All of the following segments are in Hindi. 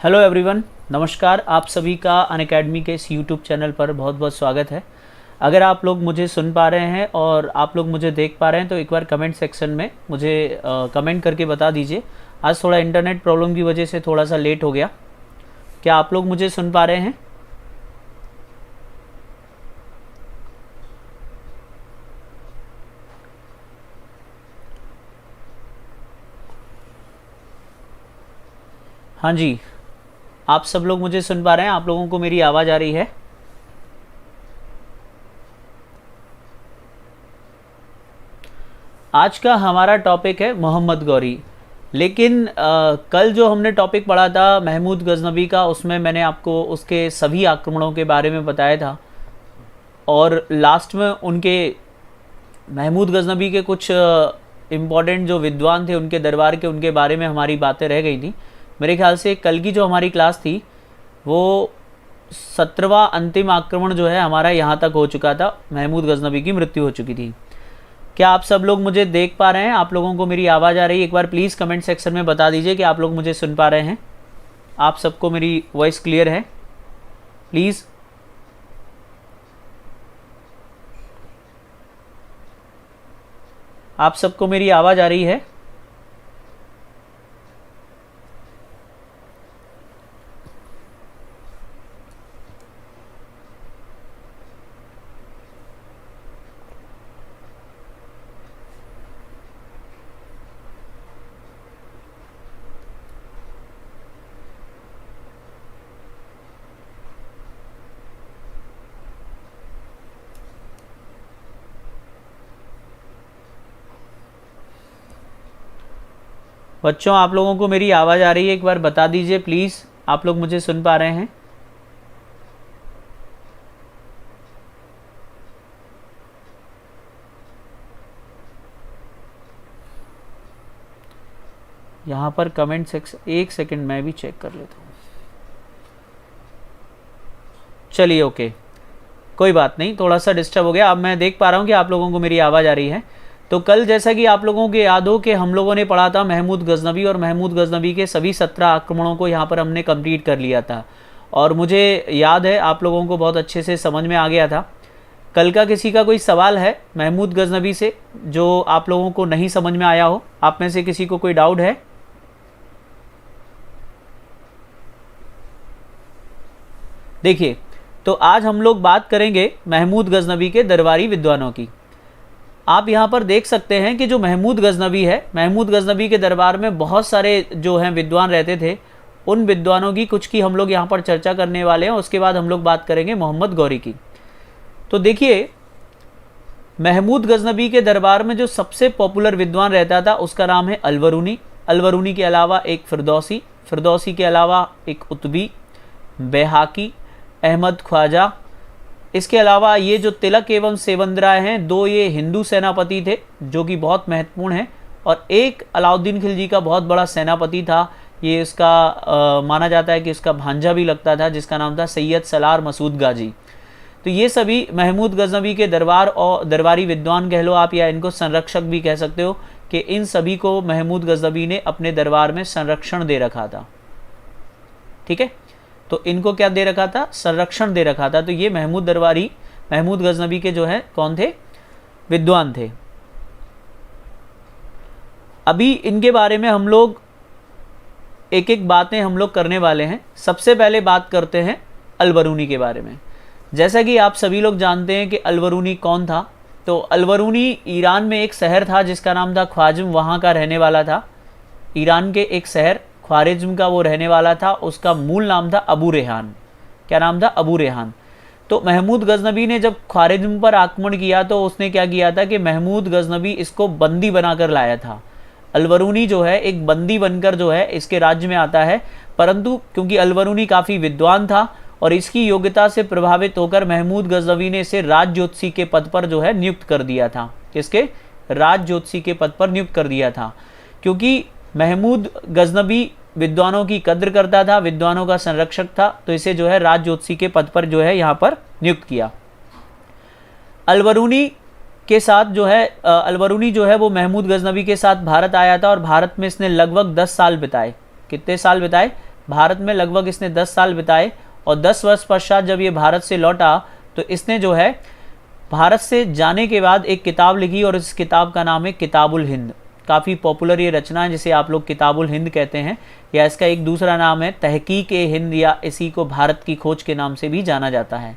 हेलो एवरीवन, नमस्कार। आप सभी का अनअकैडमी के इस यूट्यूब चैनल पर बहुत बहुत स्वागत है। अगर आप लोग मुझे सुन पा रहे हैं और आप लोग मुझे देख पा रहे हैं तो एक बार कमेंट सेक्शन में मुझे कमेंट करके बता दीजिए। आज थोड़ा इंटरनेट प्रॉब्लम की वजह से थोड़ा सा लेट हो गया। क्या आप लोग मुझे सुन पा रहे हैं? हाँ जी, आप सब लोग मुझे सुन पा रहे हैं? आप लोगों को मेरी आवाज़ आ रही है? आज का हमारा टॉपिक है मोहम्मद गौरी। लेकिन कल जो हमने टॉपिक पढ़ा था महमूद गजनबी का, उसमें मैंने आपको उसके सभी आक्रमणों के बारे में बताया था और लास्ट में उनके महमूद गजनबी के कुछ इम्पॉर्टेंट जो विद्वान थे उनके दरबार के, उनके बारे में हमारी बातें रह गई थी। मेरे ख्याल से कल की जो हमारी क्लास थी वो 17वां अंतिम आक्रमण जो है हमारा यहाँ तक हो चुका था। महमूद गजनबी की मृत्यु हो चुकी थी। क्या आप सब लोग मुझे देख पा रहे हैं? आप लोगों को मेरी आवाज़ आ रही है? एक बार प्लीज़ कमेंट सेक्शन में बता दीजिए कि आप लोग मुझे सुन पा रहे हैं। आप सबको मेरी वॉइस क्लियर है? प्लीज़। आप सबको मेरी आवाज़ आ रही है? बच्चों, आप लोगों को मेरी आवाज़ आ रही है? एक बार बता दीजिए प्लीज़। आप लोग मुझे सुन पा रहे हैं? यहाँ पर कमेंट सेक्शन, एक सेकंड मैं भी चेक कर लेता हूँ। चलिए, ओके, कोई बात नहीं, थोड़ा सा डिस्टर्ब हो गया। अब मैं देख पा रहा हूँ कि आप लोगों को मेरी आवाज़ आ रही है। तो कल जैसा कि आप लोगों को याद हो कि हम लोगों ने पढ़ा था महमूद गजनबी, और महमूद गजनबी के सभी 17 आक्रमणों को यहाँ पर हमने कंप्लीट कर लिया था। और मुझे याद है आप लोगों को बहुत अच्छे से समझ में आ गया था। कल का किसी का कोई सवाल है महमूद गजनबी से जो आप लोगों को नहीं समझ में आया हो? आप में से किसी को कोई डाउट है? देखिए, तो आज हम लोग बात करेंगे महमूद गजनबी के दरबारी विद्वानों की। आप यहाँ पर देख सकते हैं कि जो महमूद गजनबी है, महमूद गजनबी के दरबार में बहुत सारे जो हैं विद्वान रहते थे। उन विद्वानों की कुछ की हम लोग यहाँ पर चर्चा करने वाले हैं। उसके बाद हम लोग बात करेंगे मोहम्मद गौरी की। तो देखिए, महमूद गजनबी के दरबार में जो सबसे पॉपुलर विद्वान रहता था उसका नाम है अलवरूनी। अलवरूनी के अलावा एक फिरदौसी, फिरदौसी के अलावा एक उतबी, बैहाकी, अहमद ख्वाजा। इसके अलावा ये जो तिलक एवं सेवंदराय हैं, दो ये हिंदू सेनापति थे जो कि बहुत महत्वपूर्ण हैं। और एक अलाउद्दीन खिलजी का बहुत बड़ा सेनापति था। ये इसका माना जाता है कि इसका भांजा भी लगता था, जिसका नाम था सैयद सलार मसूद गाजी। तो ये सभी महमूद गजनबी के दरबार और दरबारी विद्वान कह लो आप, या इनको संरक्षक भी कह सकते हो, कि इन सभी को महमूद गजनबी ने अपने दरबार में संरक्षण दे रखा था। ठीक है, तो इनको क्या दे रखा था? संरक्षण दे रखा था। तो ये महमूद गजनबी के जो है कौन थे? विद्वान थे। अभी इनके बारे में हम लोग एक एक बातें हम लोग करने वाले हैं। सबसे पहले बात करते हैं अलवरूनी के बारे में। जैसा कि आप सभी लोग जानते हैं कि अलवरूनी कौन था। तो अलवरूनी ईरान में एक शहर था जिसका नाम था ख्वारिज़्म, वहाँ का रहने वाला था। ईरान के एक शहर ख्वारिज़्म का वो रहने वाला था। उसका मूल नाम था अबू रेहान। क्या नाम था? अबू रेहान। तो महमूद गजनबी ने जब ख्वारिज़्म पर आक्रमण किया तो उसने क्या किया था कि महमूद गजनबी इसको बंदी बनाकर लाया था। अलवरूनी जो है एक बंदी बनकर जो है इसके राज्य में आता है। परंतु क्योंकि अलवरूनी काफ़ी विद्वान था और इसकी योग्यता से प्रभावित होकर महमूद गजनबी ने इसे राज ज्योतिषी के पद पर जो है नियुक्त कर दिया था। किसके? राज ज्योतिषी के पद पर नियुक्त कर दिया था। क्योंकि महमूद गजनबी विद्वानों की कद्र करता था, विद्वानों का संरक्षक था, तो इसे जो है राज ज्योतिषी के पद पर जो है यहाँ पर नियुक्त किया। अलवरूनी के साथ जो है अलवरूनी जो है वो महमूद गजनबी के साथ भारत आया था और भारत में इसने लगभग 10 साल बिताए। कितने साल बिताए? भारत में लगभग इसने 10 साल बिताए और 10 वर्ष पश्चात जब ये भारत से लौटा तो इसने जो है भारत से जाने के बाद एक किताब लिखी और इस किताब का नाम है किताबुल हिंद। काफ़ी पॉपुलर ये रचना है जिसे आप लोग किताबुल हिंद कहते हैं, या इसका एक दूसरा नाम है तहकीक-ए हिंद, या इसी को भारत की खोज के नाम से भी जाना जाता है।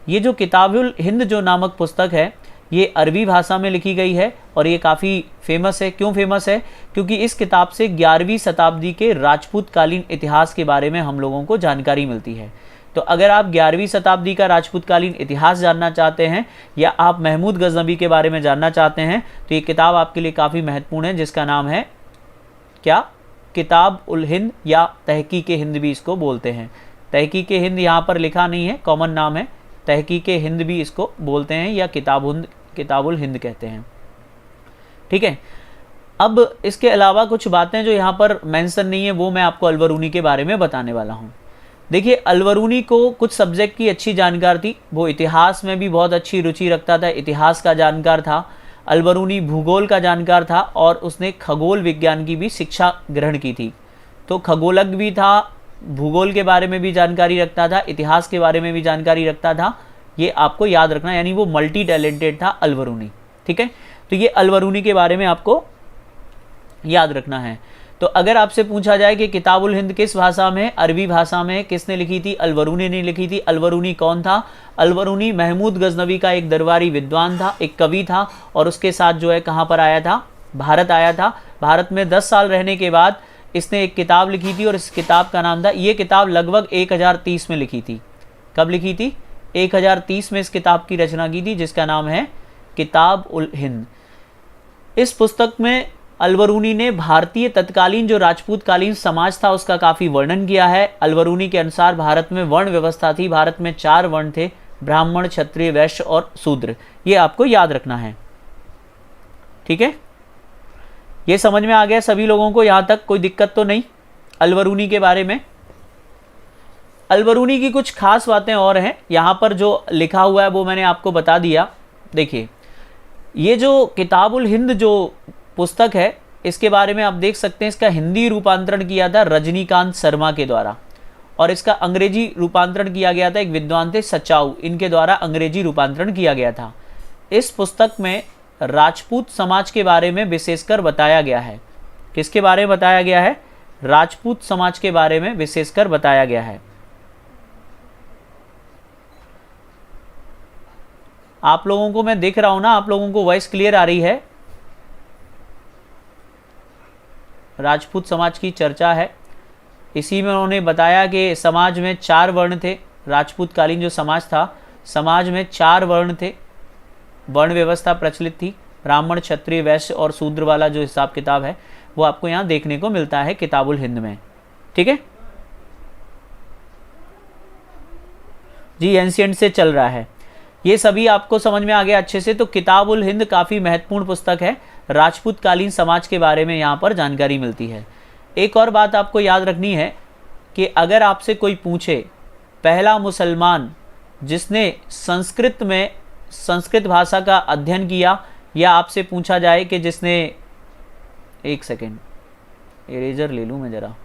ये जो किताबुल हिंद जो नामक पुस्तक है ये अरबी भाषा में लिखी गई है और ये काफ़ी फेमस है। क्यों फेमस है? क्योंकि इस किताब से 11वीं शताब्दी के राजपूत कालीन इतिहास के बारे में हम लोगों को जानकारी मिलती है। तो अगर आप 11वीं शताब्दी का राजपूत कालीन इतिहास जानना चाहते हैं या आप महमूद गजनबी के बारे में जानना चाहते हैं तो ये किताब आपके लिए काफ़ी महत्वपूर्ण है, जिसका नाम है क्या? किताब उल हिंद, या तहकीक हिंद भी इसको बोलते हैं। तहकीक हिंद यहाँ पर लिखा नहीं है, कॉमन नाम है, तहकीक हिंद भी इसको बोलते हैं या किताबुल हिंद कहते हैं। ठीक है, अब इसके अलावा कुछ बातें जो यहाँ पर मेंशन नहीं है वो मैं आपको अलबरूनी के बारे में बताने वाला हूँ। देखिए, अलबरूनी को कुछ सब्जेक्ट की अच्छी जानकार थी, वो इतिहास में भी बहुत अच्छी रुचि रखता था, इतिहास का जानकार था। अलबरूनी भूगोल का जानकार था और उसने खगोल विज्ञान की भी शिक्षा ग्रहण की थी। तो खगोलज्ञ भी था, भूगोल के बारे में भी जानकारी रखता था, इतिहास के बारे में भी जानकारी रखता था। ये आपको याद रखना, यानी वो मल्टी टैलेंटेड था अलबरूनी। ठीक है, तो ये अलबरूनी के बारे में आपको याद रखना है। तो अगर आपसे पूछा जाए कि किताबुल हिंद किस भाषा में, अरबी भाषा में किसने लिखी थी? अलबरूनी ने लिखी थी। अलबरूनी कौन था? अलबरूनी महमूद गजनबी का एक दरबारी विद्वान था, एक कवि था, और उसके साथ जो है कहाँ पर आया था? भारत आया था। भारत में 10 साल रहने के बाद इसने एक किताब लिखी थी और इस किताब का नाम था, ये किताब लगभग 1030 में लिखी थी। कब लिखी थी? 1030 में इस किताब की रचना की थी, जिसका नाम है किताब उल हिंद। इस पुस्तक में अलबरूनी ने भारतीय तत्कालीन जो राजपूत कालीन समाज था उसका काफ़ी वर्णन किया है। अलबरूनी के अनुसार भारत में वर्ण व्यवस्था थी, भारत में 4 वर्ण थे, ब्राह्मण, क्षत्रिय, वैश्य और शूद्र। ये आपको याद रखना है। ठीक है, ये समझ में आ गया सभी लोगों को? यहाँ तक कोई दिक्कत तो नहीं अलबरूनी के बारे में? अलबरूनी की कुछ खास बातें और हैं, यहाँ पर जो लिखा हुआ है वो मैंने आपको बता दिया। देखिए, ये जो किताबुल हिंद जो पुस्तक है इसके बारे में आप देख सकते हैं, इसका हिंदी रूपांतरण किया था रजनीकांत शर्मा के द्वारा और इसका अंग्रेजी रूपांतरण किया गया था, एक विद्वान थे सचाऊ, इनके द्वारा अंग्रेजी रूपांतरण किया गया था। इस पुस्तक में राजपूत समाज के बारे में विशेषकर बताया गया है। किसके बारे में बताया गया है? राजपूत समाज के बारे में विशेषकर बताया गया है। आप लोगों को मैं देख रहा हूं ना, आप लोगों को वॉइस क्लियर आ रही है? राजपूत समाज की चर्चा है। इसी में उन्होंने बताया कि समाज में 4 वर्ण थे। राजपूत कालीन जो समाज था, समाज में 4 वर्ण थे, वर्ण व्यवस्था प्रचलित थी। ब्राह्मण, क्षत्रिय, वैश्य और शूद्र वाला जो हिसाब किताब है वो आपको यहाँ देखने को मिलता है किताबुल हिंद में। ठीक है जी, एंशिएंट से चल रहा है। ये सभी आपको समझ में आ गया अच्छे से। तो किताबुल हिंद काफ़ी महत्वपूर्ण पुस्तक है, राजपूत कालीन समाज के बारे में यहाँ पर जानकारी मिलती है। एक और बात आपको याद रखनी है कि अगर आपसे कोई पूछे पहला मुसलमान जिसने संस्कृत भाषा का अध्ययन किया, या आपसे पूछा जाए कि जिसने, एक सेकेंड इरेजर ले लूँ मैं ज़रा,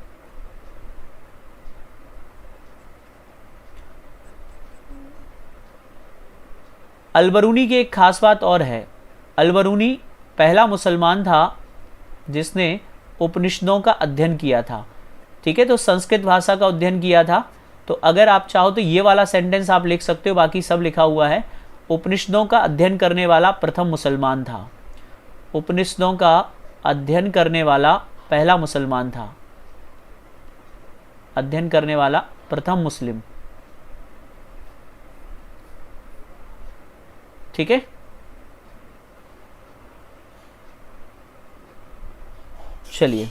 अलबरूनी की एक खास बात और है। अलबरूनी पहला मुसलमान था जिसने उपनिषदों का अध्ययन किया था। ठीक है, तो संस्कृत भाषा का अध्ययन किया था। तो अगर आप चाहो तो ये वाला सेंटेंस आप लिख सकते हो, बाकी सब लिखा हुआ है। उपनिषदों का अध्ययन करने वाला प्रथम मुसलमान था। उपनिषदों का अध्ययन करने वाला पहला मुसलमान था, अध्ययन करने वाला प्रथम मुस्लिम। ठीक है, चलिए,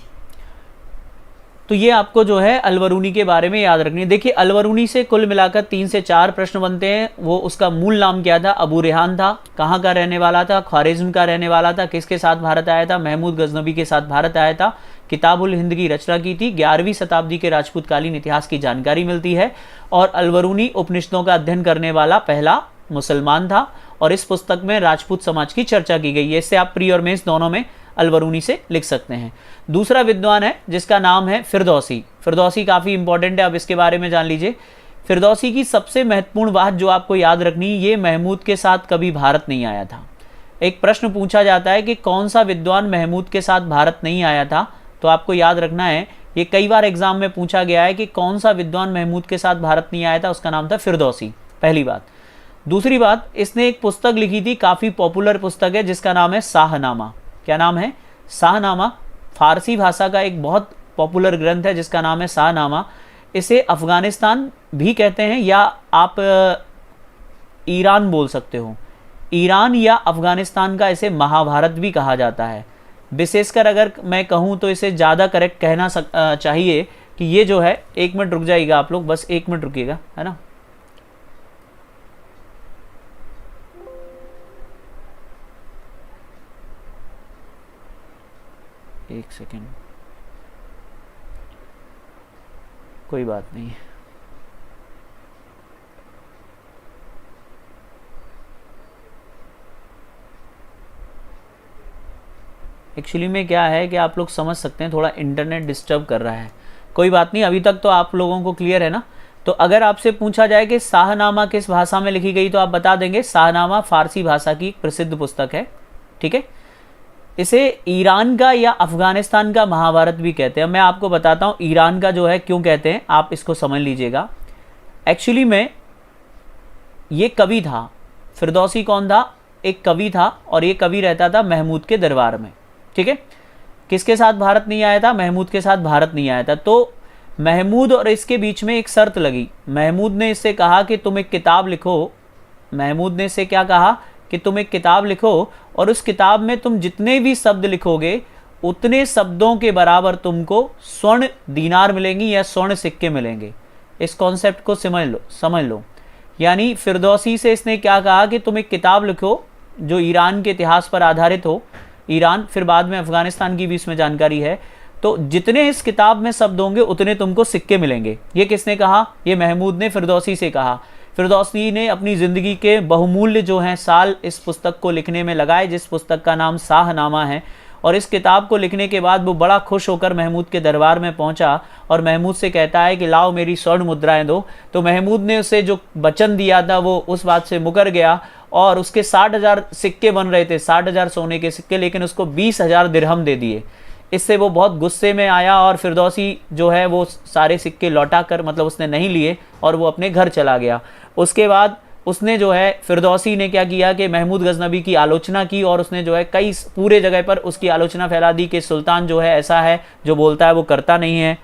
तो ये आपको जो है अलबरूनी के बारे में याद रखनी है। देखिए, अलबरूनी से कुल मिलाकर 3 से 4 प्रश्न बनते हैं। वो उसका मूल नाम क्या था? अबू रेहान था। कहाँ का रहने वाला था? ख्वारिज़्म का रहने वाला था। किसके साथ भारत आया था? महमूद गजनबी के साथ भारत आया था। किताबुल हिंद की रचना की थी। 11वीं शताब्दी के राजपूत कालीन इतिहास की जानकारी मिलती है। और अलबरूनी उपनिषदों का अध्ययन करने वाला पहला मुसलमान था और इस पुस्तक में राजपूत समाज की चर्चा की गई है। इससे आप प्री और मेंस दोनों में अलबरूनी से लिख सकते हैं। दूसरा विद्वान है जिसका नाम है फिरदौसी। फिरदौसी काफ़ी इंपॉर्टेंट है, अब इसके बारे में जान लीजिए। फिरदौसी की सबसे महत्वपूर्ण बात जो आपको याद रखनी, ये महमूद के साथ कभी भारत नहीं आया था। एक प्रश्न पूछा जाता है कि कौन सा विद्वान महमूद के साथ भारत नहीं आया था, तो आपको याद रखना है, ये कई बार एग्जाम में पूछा गया है कि कौन सा विद्वान महमूद के साथ भारत नहीं आया था, उसका नाम था फिरदौसी, पहली बात। दूसरी बात, इसने एक पुस्तक लिखी थी, काफ़ी पॉपुलर पुस्तक है, जिसका नाम है शाहनामा। क्या नाम है? शाहनामा। फारसी भाषा का एक बहुत पॉपुलर ग्रंथ है जिसका नाम है शाहनामा। इसे अफगानिस्तान भी कहते हैं, या आप ईरान बोल सकते हो। ईरान या अफगानिस्तान का इसे महाभारत भी कहा जाता है। विशेषकर अगर मैं कहूँ तो इसे ज़्यादा करेक्ट कहना चाहिए कि ये जो है, 1 मिनट रुक जाइएगा आप लोग, बस 1 मिनट रुकिएगा, है ना। एक सेकेंड, कोई बात नहीं। एक्चुअली में क्या है कि आप लोग समझ सकते हैं, थोड़ा इंटरनेट डिस्टर्ब कर रहा है। कोई बात नहीं, अभी तक तो आप लोगों को क्लियर है ना। तो अगर आपसे पूछा जाए कि शाहनामा किस भाषा में लिखी गई, तो आप बता देंगे शाहनामा फारसी भाषा की प्रसिद्ध पुस्तक है, ठीक है। इसे ईरान का या अफगानिस्तान का महाभारत भी कहते हैं। मैं आपको बताता हूँ ईरान का जो है क्यों कहते हैं, आप इसको समझ लीजिएगा। एक्चुअली में ये कवि था, फिरदौसी कौन था? एक कवि था, और ये कवि रहता था महमूद के दरबार में, ठीक है। किसके साथ भारत नहीं आया था? महमूद के साथ भारत नहीं आया था। तो महमूद और इसके बीच में एक शर्त लगी। महमूद ने इससे कहा कि तुम एक किताब लिखो। महमूद ने इससे क्या कहा कि तुम एक किताब लिखो, और उस किताब में तुम जितने भी शब्द लिखोगे उतने शब्दों के बराबर तुमको स्वर्ण दीनार मिलेंगी या स्वर्ण सिक्के मिलेंगे। इस कॉन्सेप्ट को समझ लो। यानी फिरदौसी से इसने क्या कहा कि तुम एक किताब लिखो जो ईरान के इतिहास पर आधारित हो। ईरान, फिर बाद में अफगानिस्तान की भी इसमें जानकारी है। तो जितने इस किताब में शब्द होंगे उतने तुमको सिक्के मिलेंगे। ये किसने कहा? ये महमूद ने फिरदौसी से कहा। फिरदौसी ने अपनी ज़िंदगी के बहुमूल्य जो हैं साल इस पुस्तक को लिखने में लगाए, जिस पुस्तक का नाम शाहनामा है। और इस किताब को लिखने के बाद वो बड़ा खुश होकर महमूद के दरबार में पहुंचा और महमूद से कहता है कि लाओ मेरी स्वर्ण मुद्राएं दो। तो महमूद ने उसे जो वचन दिया था वो उस बात से मुकर गया, और उसके 60,000 सिक्के बन रहे थे, 60,000 सोने के सिक्के, लेकिन उसको 20,000 दिरहम दे दिए। इससे वो बहुत गुस्से में आया, और फिरदौसी जो है वो सारे सिक्के लौटा कर, मतलब उसने नहीं लिए, और वो अपने घर चला गया। उसके बाद उसने जो है, फिरदौसी ने क्या किया कि महमूद गजनबी की आलोचना की, और उसने जो है कई पूरे जगह पर उसकी आलोचना फैला दी कि सुल्तान जो है ऐसा है, जो बोलता है वो करता नहीं है,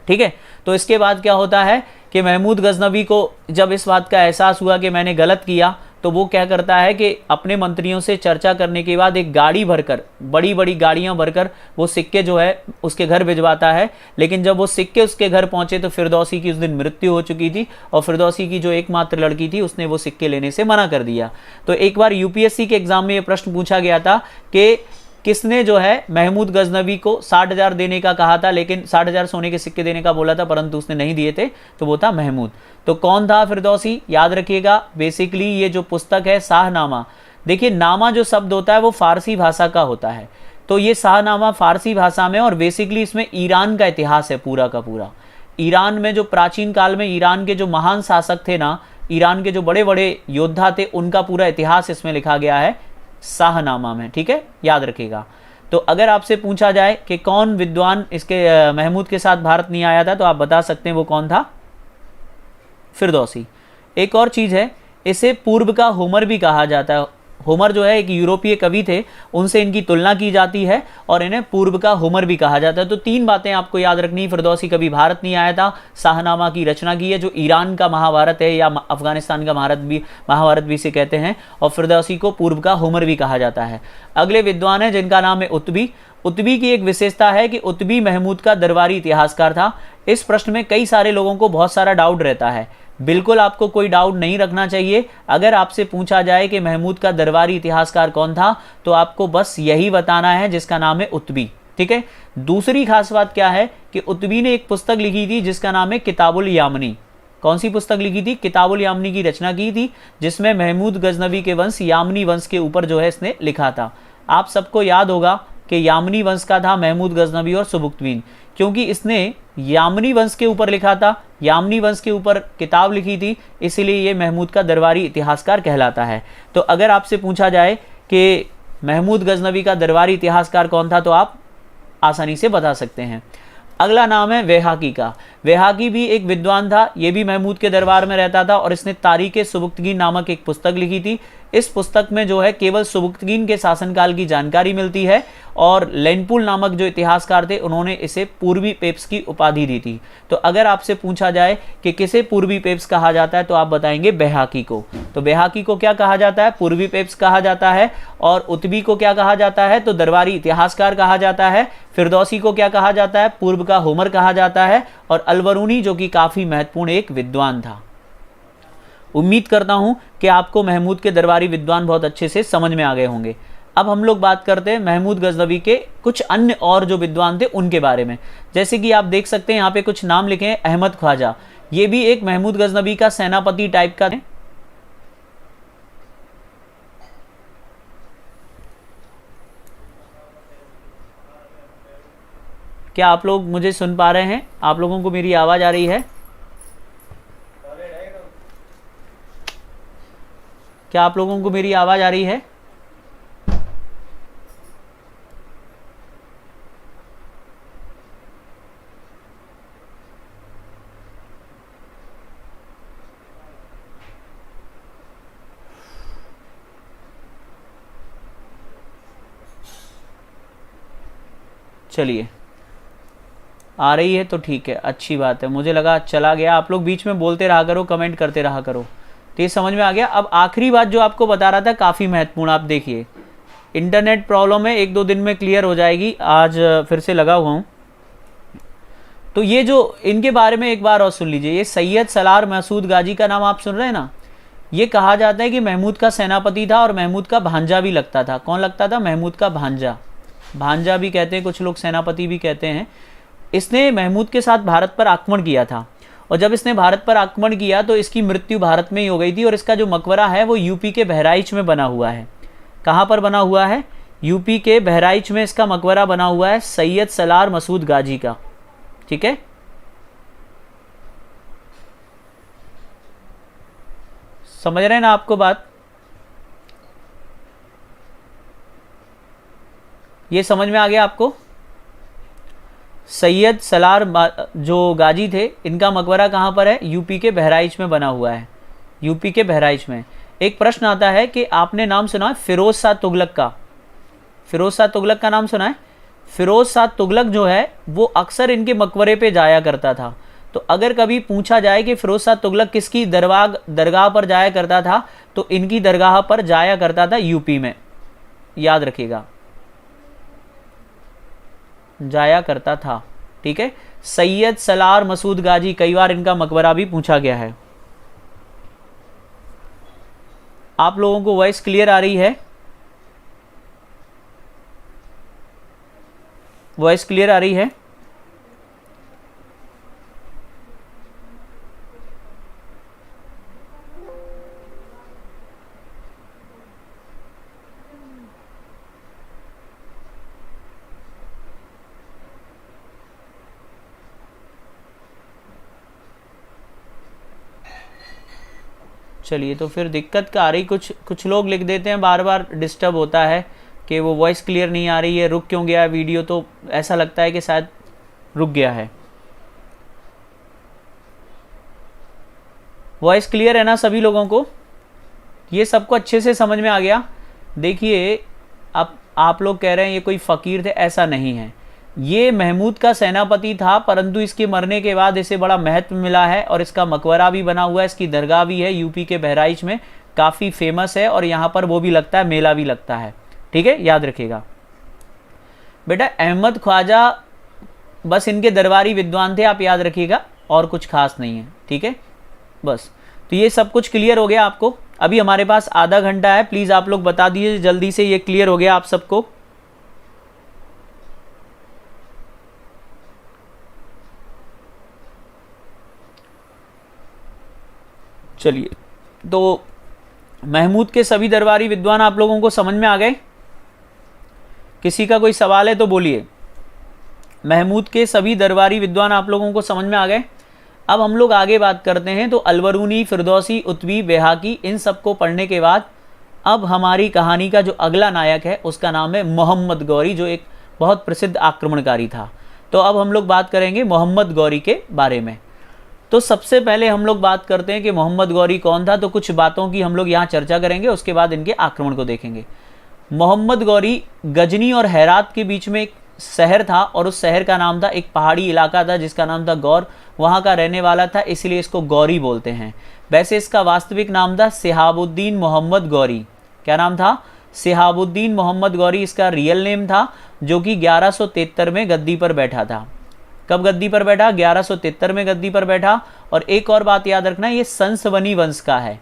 ठीक है। तो इसके बाद क्या होता है कि महमूद गजनबी को जब इस बात का एहसास हुआ कि मैंने गलत किया, तो वो क्या करता है कि अपने मंत्रियों से चर्चा करने के बाद एक गाड़ी भरकर, बड़ी बड़ी गाड़ियां भरकर वो सिक्के जो है उसके घर भिजवाता है। लेकिन जब वो सिक्के उसके घर पहुंचे तो फिरदौसी की उस दिन मृत्यु हो चुकी थी, और फिरदौसी की जो एकमात्र लड़की थी उसने वो सिक्के लेने से मना कर दिया। तो एक बार यूपीएससी के एग्जाम में ये प्रश्न पूछा गया था कि किसने जो है महमूद गजनबी को 60,000 देने का कहा था, लेकिन 60,000 सोने के सिक्के देने का बोला था, परंतु उसने नहीं दिए थे, तो वो था महमूद। तो कौन था फिरदौसी? याद रखिएगा, बेसिकली ये जो पुस्तक है शाहनामा, देखिए नामा जो शब्द होता है वो फारसी भाषा का होता है। तो ये शाहनामा फारसी भाषा में, और बेसिकली इसमें ईरान का इतिहास है पूरा का पूरा। ईरान में जो प्राचीन काल में ईरान के जो महान शासक थे ना, ईरान के जो बड़े बड़े योद्धा थे, उनका पूरा इतिहास इसमें लिखा गया है शाहनामा में, ठीक है, याद रखिएगा। तो अगर आपसे पूछा जाए कि कौन विद्वान इसके महमूद के साथ भारत नहीं आया था, तो आप बता सकते हैं वो कौन था? फिरदौसी। एक और चीज़ है, इसे पूर्व का होमर भी कहा जाता है। होमर जो है एक यूरोपीय कवि थे, उनसे इनकी तुलना की जाती है, और इन्हें पूर्व का होमर भी कहा जाता है। तो 3 बातें आपको याद रखनी। फिरदौसी कभी भारत नहीं आया था, शाहनामा की रचना की है जो ईरान का महाभारत है, या अफगानिस्तान का महाभारत भी इसे कहते हैं, और फिरदौसी को पूर्व का होमर भी कहा जाता है। अगले विद्वान है जिनका नाम है उतबी। उतबी की एक विशेषता है कि उतबी महमूद का दरबारी इतिहासकार था। इस प्रश्न में कई सारे लोगों को बहुत सारा डाउट रहता है। बिल्कुल आपको कोई डाउट नहीं रखना चाहिए। अगर आपसे पूछा जाए कि महमूद का दरबारी इतिहासकार कौन था, तो आपको बस यही बताना है जिसका नाम है उतबी, ठीक है। दूसरी खास बात क्या है कि उतबी ने एक पुस्तक लिखी थी जिसका नाम है किताबुल यामनी। कौन सी पुस्तक लिखी थी? किताबुल यामनी की रचना की थी, जिसमें महमूद गजनबी के वंश यामनी वंश के ऊपर जो है इसने लिखा था। आप सबको याद होगा कि यामनी वंश का था महमूद गजनवी और सुबुक्तवीन, क्योंकि इसने यामनी वंश के ऊपर लिखा था, यामनी वंश के ऊपर किताब लिखी थी, इसीलिए ये महमूद का दरबारी इतिहासकार कहलाता है। तो अगर आपसे पूछा जाए कि महमूद गजनवी का दरबारी इतिहासकार कौन था, तो आप आसानी से बता सकते हैं। अगला नाम है वैहाकी का। वैहाकी भी एक विद्वान था, ये भी महमूद के दरबार में रहता था और इसने तारीख सुबुक्तगीन नामक एक पुस्तक लिखी थी। इस पुस्तक में जो है केवल सुबुक्तगीन के शासनकाल की जानकारी मिलती है और लेनपुल नामक जो इतिहासकार थे उन्होंने इसे पूर्वी पेप्स की उपाधि दी थी। तो अगर आपसे पूछा जाए कि किसे पूर्वी पेप्स कहा जाता है, तो आप बताएंगे वैहाकी को। तो वैहाकी को क्या कहा जाता है? पूर्वी पेप्स कहा जाता है। और उत्बी को क्या कहा जाता है? तो दरबारी इतिहासकार कहा जाता है। फिरदौसी को क्या कहा जाता है? पूर्व का होमर कहा जाता है। और अलबरूनी जो कि काफी महत्वपूर्ण एक विद्वान था। उम्मीद करता हूं कि आपको महमूद के दरबारी विद्वान बहुत अच्छे से समझ में आ गए होंगे। अब हम लोग बात करते हैं महमूद गजनवी के कुछ अन्य और जो विद्वान थे उनके बारे में। जैसे कि आप देख सकते हैं यहाँ पे कुछ नाम लिखे हैं। अहमद ख्वाजा, ये भी एक महमूद गजनवी का सेनापति टाइप का है। क्या आप लोग मुझे सुन पा रहे हैं? आप लोगों को मेरी आवाज आ रही है? क्या आप लोगों को मेरी आवाज आ रही है? चलिए, आ रही है तो ठीक है, अच्छी बात है। मुझे लगा चला गया। आप लोग बीच में बोलते रहा करो, कमेंट करते रहा करो। तो ये समझ में आ गया। अब आखिरी बात जो आपको बता रहा था काफ़ी महत्वपूर्ण, आप देखिए इंटरनेट प्रॉब्लम है, 1-2 दिन में क्लियर हो जाएगी। आज फिर से लगा हुआ हूँ। तो ये जो इनके बारे में एक बार और सुन लीजिए। ये सैयद सलार मसूद गाजी का नाम आप सुन रहे हैं ना। ये कहा जाता है कि महमूद का सेनापति था और महमूद का भांजा भी लगता था। कौन लगता था? महमूद का भांजा। भांजा भी कहते हैं कुछ लोग, सेनापति भी कहते हैं। इसने महमूद के साथ भारत पर आक्रमण किया था और जब इसने भारत पर आक्रमण किया तो इसकी मृत्यु भारत में ही हो गई थी। और इसका जो मकबरा है वो यूपी के बहराइच में बना हुआ है। कहाँ पर बना हुआ है? यूपी के बहराइच में इसका मकबरा बना हुआ है, सैयद सलार मसूद गाजी का। ठीक है, समझ रहे हैं ना आपको बात? ये समझ में आ गया आपको? सैयद सलार जो गाजी थे, इनका मकबरा कहाँ पर है? यूपी के बहराइच में बना हुआ है। यूपी के बहराइच में। एक प्रश्न आता है कि आपने नाम सुना है फिरोज शाह तुगलक का? फिरोज शाह तुगलक का नाम सुना है? फिरोज शाह तुगलक जो है वो अक्सर इनके मकबरे पे जाया करता था। तो अगर कभी पूछा जाए कि फिरोज शाह तुगलक किसकी दरगाह पर जाया करता था, तो इनकी दरगाह पर जाया करता था यूपी में। याद रखिएगा, जाया करता था। ठीक है, सैयद सलार मसूद गाजी, कई बार इनका मकबरा भी पूछा गया है। आप लोगों को वॉइस क्लियर आ रही है? वॉइस क्लियर आ रही है? चलिए, तो फिर दिक्कत क्या आ रही? कुछ लोग लिख देते हैं बार बार डिस्टर्ब होता है कि वो वॉइस क्लियर नहीं आ रही है, रुक क्यों गया वीडियो, तो ऐसा लगता है कि शायद रुक गया है। वॉइस क्लियर है ना सभी लोगों को? ये सबको अच्छे से समझ में आ गया? देखिए, अब आप लोग कह रहे हैं ये कोई फ़कीर थे, ऐसा नहीं है। ये महमूद का सेनापति था, परंतु इसके मरने के बाद इसे बड़ा महत्व मिला है और इसका मकबरा भी बना हुआ है, इसकी दरगाह भी है यूपी के बहराइच में, काफ़ी फेमस है। और यहाँ पर वो भी लगता है, मेला भी लगता है। ठीक है, याद रखिएगा बेटा। अहमद ख्वाजा बस इनके दरबारी विद्वान थे, आप याद रखिएगा, और कुछ खास नहीं है। ठीक है, बस। तो ये सब कुछ क्लियर हो गया आपको? अभी हमारे पास आधा घंटा है, प्लीज़ आप लोग बता दीजिए जल्दी से, ये क्लियर हो गया आप सबको? चलिए, तो महमूद के सभी दरबारी विद्वान आप लोगों को समझ में आ गए? किसी का कोई सवाल है तो बोलिए। महमूद के सभी दरबारी विद्वान आप लोगों को समझ में आ गए। अब हम लोग आगे बात करते हैं। तो अलबरूनी, फिरदौसी, उत्वी, बेहाकी, इन सबको पढ़ने के बाद अब हमारी कहानी का जो अगला नायक है उसका नाम है मोहम्मद गौरी, जो एक बहुत प्रसिद्ध आक्रमणकारी था। तो अब हम लोग बात करेंगे मोहम्मद गौरी के बारे में। तो सबसे पहले हम लोग बात करते हैं कि मोहम्मद गौरी कौन था। तो कुछ बातों की हम लोग यहाँ चर्चा करेंगे, उसके बाद इनके आक्रमण को देखेंगे। मोहम्मद गौरी गजनी और हेरात के बीच में एक शहर था और उस शहर का नाम था, एक पहाड़ी इलाका था जिसका नाम था गौर, वहाँ का रहने वाला था, इसीलिए इसको गौरी बोलते हैं। वैसे इसका वास्तविक नाम था सिहाबुद्दीन मोहम्मद गौरी। क्या नाम था? सिहाबुद्दीन मोहम्मद गौरी इसका रियल नेम था, जो कि 1173 में गद्दी पर बैठा था। कब गद्दी पर बैठा? 1173 में गद्दी पर बैठा। और एक और बात याद रखना, ये संसवनी वंश का है।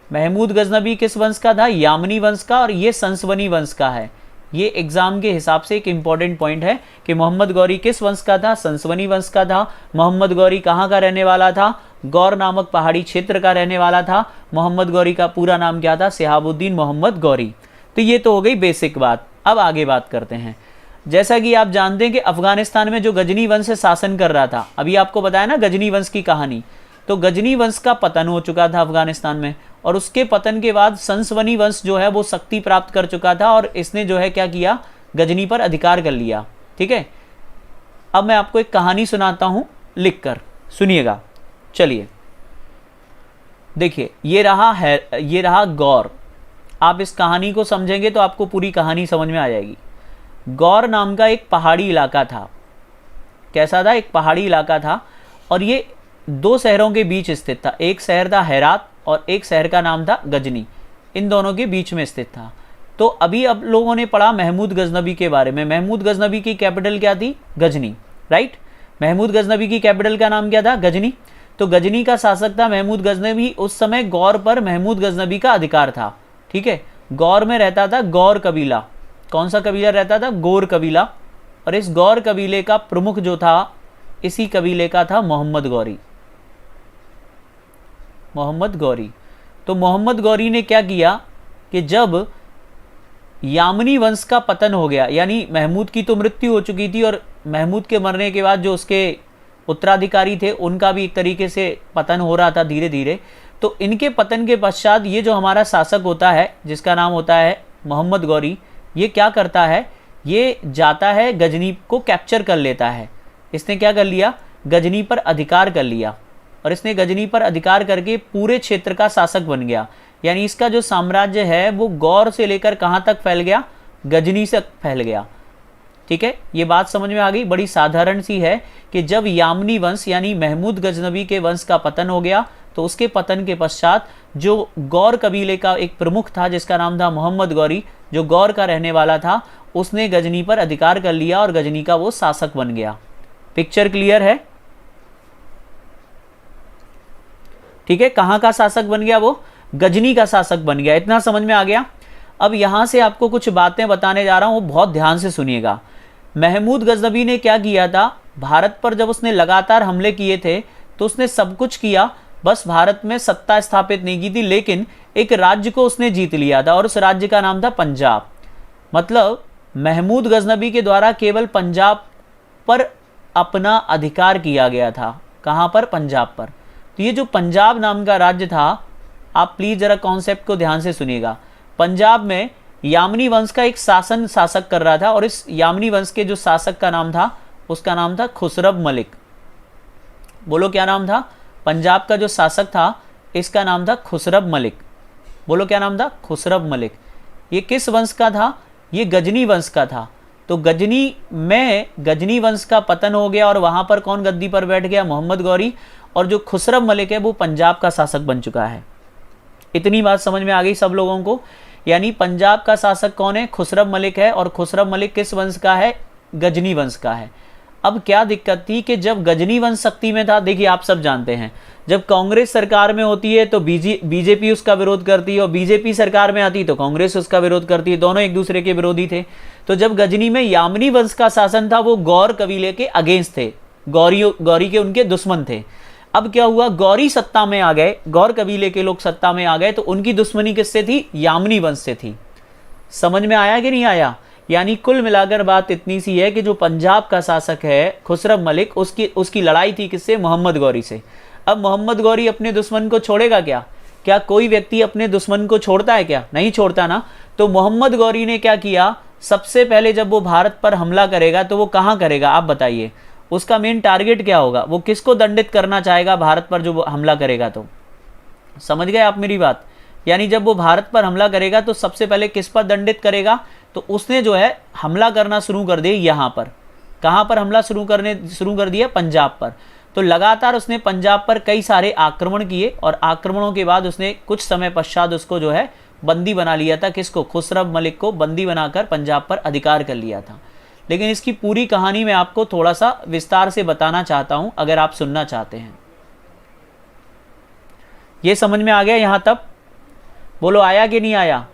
महमूद गजनबी किस वंश का था? यामनी वंश का, और ये संसवनी वंश का है। ये एग्जाम के हिसाब से एक इंपॉर्टेंट पॉइंट है कि मोहम्मद गौरी किस वंश का था? संसवनी वंश का था। मोहम्मद गौरी कहाँ का रहने वाला था? गौर नामक पहाड़ी क्षेत्र का रहने वाला था। मोहम्मद गौरी का पूरा नाम क्या था? सिहाबुद्दीन मोहम्मद गौरी। तो ये तो हो गई बेसिक बात। अब आगे बात करते हैं। जैसा कि आप जानते हैं कि अफगानिस्तान में जो गजनी वंश शासन कर रहा था, अभी आपको बताया ना गजनी वंश की कहानी, तो गजनी वंश का पतन हो चुका था अफगानिस्तान में, और उसके पतन के बाद संसवनी वंश जो है वो शक्ति प्राप्त कर चुका था और इसने जो है क्या किया? गजनी पर अधिकार कर लिया। ठीक है, अब मैं आपको एक कहानी सुनाता हूं लिखकर, सुनिएगा। चलिए देखिए, ये रहा गौर। आप इस कहानी को समझेंगे तो आपको पूरी कहानी समझ में आ जाएगी। गौर नाम का एक पहाड़ी इलाका था। कैसा था? एक पहाड़ी इलाका था, और ये दो शहरों के बीच स्थित था। एक शहर था हेरात और एक शहर का नाम था गजनी। इन दोनों के बीच में स्थित था। तो अभी अब लोगों ने पढ़ा महमूद गजनबी के बारे में। महमूद गजनबी की कैपिटल क्या थी? गजनी, राइट। महमूद गजनबी की कैपिटल का नाम क्या था? गजनी। तो गजनी का शासक था महमूद गजनबी। उस समय गौर पर महमूद गजनबी का अधिकार था। ठीक है, गौर में रहता था गौर कबीला। कौन सा कबीला रहता था? गौर कबीला। और इस गौर कबीले का प्रमुख जो था, इसी कबीले का था मोहम्मद गौरी। मोहम्मद गौरी। तो मोहम्मद गौरी ने क्या किया कि जब यामनी वंश का पतन हो गया, यानी महमूद की तो मृत्यु हो चुकी थी और महमूद के मरने के बाद जो उसके उत्तराधिकारी थे उनका भी एक तरीके से पतन हो रहा था धीरे धीरे। तो इनके पतन के पश्चात ये जो हमारा शासक होता है जिसका नाम होता है मोहम्मद गौरी, ये क्या करता है? ये जाता है गजनी को कैप्चर कर लेता है। इसने क्या कर लिया? गजनी पर अधिकार कर लिया, और इसने गजनी पर अधिकार करके पूरे क्षेत्र का शासक बन गया। यानी इसका जो साम्राज्य है वो गौर से लेकर कहाँ तक फैल गया? गजनी से फैल गया। ठीक है, ये बात समझ में आ गई। बड़ी साधारण सी है कि जब यामनी वंश यानी महमूद गजनबी के वंश का पतन हो गया, तो उसके पतन के पश्चात जो गौर कबीले का एक प्रमुख था जिसका नाम था मोहम्मद गौरी, जो गौर का रहने वाला था, उसने गजनी पर अधिकार कर लिया और गजनी का वो शासक बन गया। पिक्चर क्लियर है? ठीक है, कहां का शासक बन गया? वो गजनी का शासक बन गया। इतना समझ में आ गया। अब यहां से आपको कुछ बातें बताने जा रहा हूं, वो बहुत ध्यान से सुनिएगा। महमूद गजनबी ने क्या किया था? भारत पर जब उसने लगातार हमले किए थे तो उसने सब कुछ किया, बस भारत में सत्ता स्थापित नहीं की थी, लेकिन एक राज्य को उसने जीत लिया था और उस राज्य का नाम था पंजाब। मतलब महमूद गजनबी के द्वारा केवल पंजाब पर अपना अधिकार किया गया था। कहां पर? पंजाब पर। तो ये जो पंजाब नाम का राज्य था, आप प्लीज जरा कॉन्सेप्ट को ध्यान से सुनिएगा। पंजाब में यामनी वंश का एक शासक कर रहा था, और इस यामनी वंश के जो शासक का नाम था उसका नाम था खुसरब मलिक। बोलो क्या नाम था? पंजाब का जो शासक था इसका नाम था खुसरब मलिक। बोलो क्या नाम था? खुसरब मलिक। ये किस वंश का था? ये गजनी वंश का था। तो गजनी में गजनी वंश का पतन हो गया और वहां पर कौन गद्दी पर बैठ गया? मोहम्मद गौरी। और जो खुसरब मलिक है वो पंजाब का शासक बन चुका है। इतनी बात समझ में आ गई सब लोगों को? यानी पंजाब का शासक कौन है? खुसरब मलिक है। और खुसरब मलिक किस वंश का है? गजनी वंश का है। अब क्या दिक्कत थी कि जब गजनी वंश शक्ति में था, देखिए आप सब जानते हैं जब कांग्रेस सरकार में होती है तो बीजेपी उसका विरोध करती है, और बीजेपी सरकार में आती तो कांग्रेस उसका विरोध करती है। दोनों एक दूसरे के विरोधी थे। तो जब गजनी में यामनी वंश का शासन था वो गौर कबीले के अगेंस्ट थे, गौरी के उनके दुश्मन थे। अब क्या हुआ? गौरी सत्ता में आ गए, गौर कबीले के लोग सत्ता में आ गए, तो उनकी दुश्मनी किससे थी? यामनी वंश से थी। समझ में आया कि नहीं आया? यानी कुल मिलाकर बात इतनी सी है कि जो पंजाब का शासक है खुसरव मलिक, उसकी लड़ाई थी किससे? मोहम्मद गौरी से। अब मोहम्मद गौरी अपने दुश्मन को छोड़ेगा क्या? क्या कोई व्यक्ति अपने दुश्मन को छोड़ता है क्या? नहीं छोड़ता ना। तो मोहम्मद गौरी ने क्या किया, सबसे पहले जब वो भारत पर हमला करेगा तो वो कहाँ करेगा आप बताइए? उसका मेन टारगेट क्या होगा? वो किसको दंडित करना चाहेगा भारत पर जो हमला करेगा? तो समझ गए आप मेरी बात? यानी जब वो भारत पर हमला करेगा तो सबसे पहले किस पर दंडित करेगा? तो उसने जो है हमला करना शुरू कर दिया यहाँ पर। कहाँ पर हमला शुरू कर दिया? पंजाब पर। तो लगातार उसने पंजाब पर कई सारे आक्रमण किए और आक्रमणों के बाद उसने कुछ समय पश्चात उसको जो है बंदी बना लिया था। किसको? खुसरव मलिक को बंदी बनाकर पंजाब पर अधिकार कर लिया था। लेकिन इसकी पूरी कहानी मैं आपको थोड़ा सा विस्तार से बताना चाहता हूं, अगर आप सुनना चाहते हैं। ये समझ में आ गया यहां तक? बोलो आया कि नहीं आया?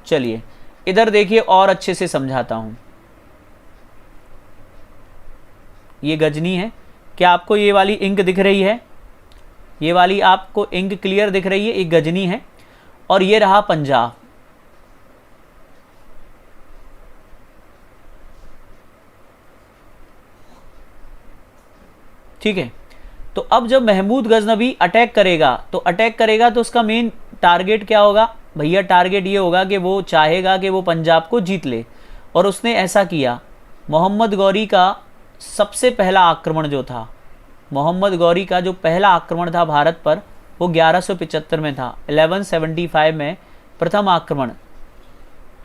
चलिए इधर देखिए और अच्छे से समझाता हूं। ये गजनी है। क्या आपको ये वाली इंक दिख रही है? ये वाली आपको इंक क्लियर दिख रही है? एक गजनी है और ये रहा पंजाब। ठीक है। तो अब जब महमूद गजनवी अटैक करेगा तो उसका मेन टारगेट क्या होगा भैया? टारगेट ये होगा कि वो चाहेगा कि वो पंजाब को जीत ले। और उसने ऐसा किया। मोहम्मद गौरी का सबसे पहला आक्रमण जो था, मोहम्मद गौरी का जो पहला आक्रमण था भारत पर, वो 1175 में था। 1175 में प्रथम आक्रमण,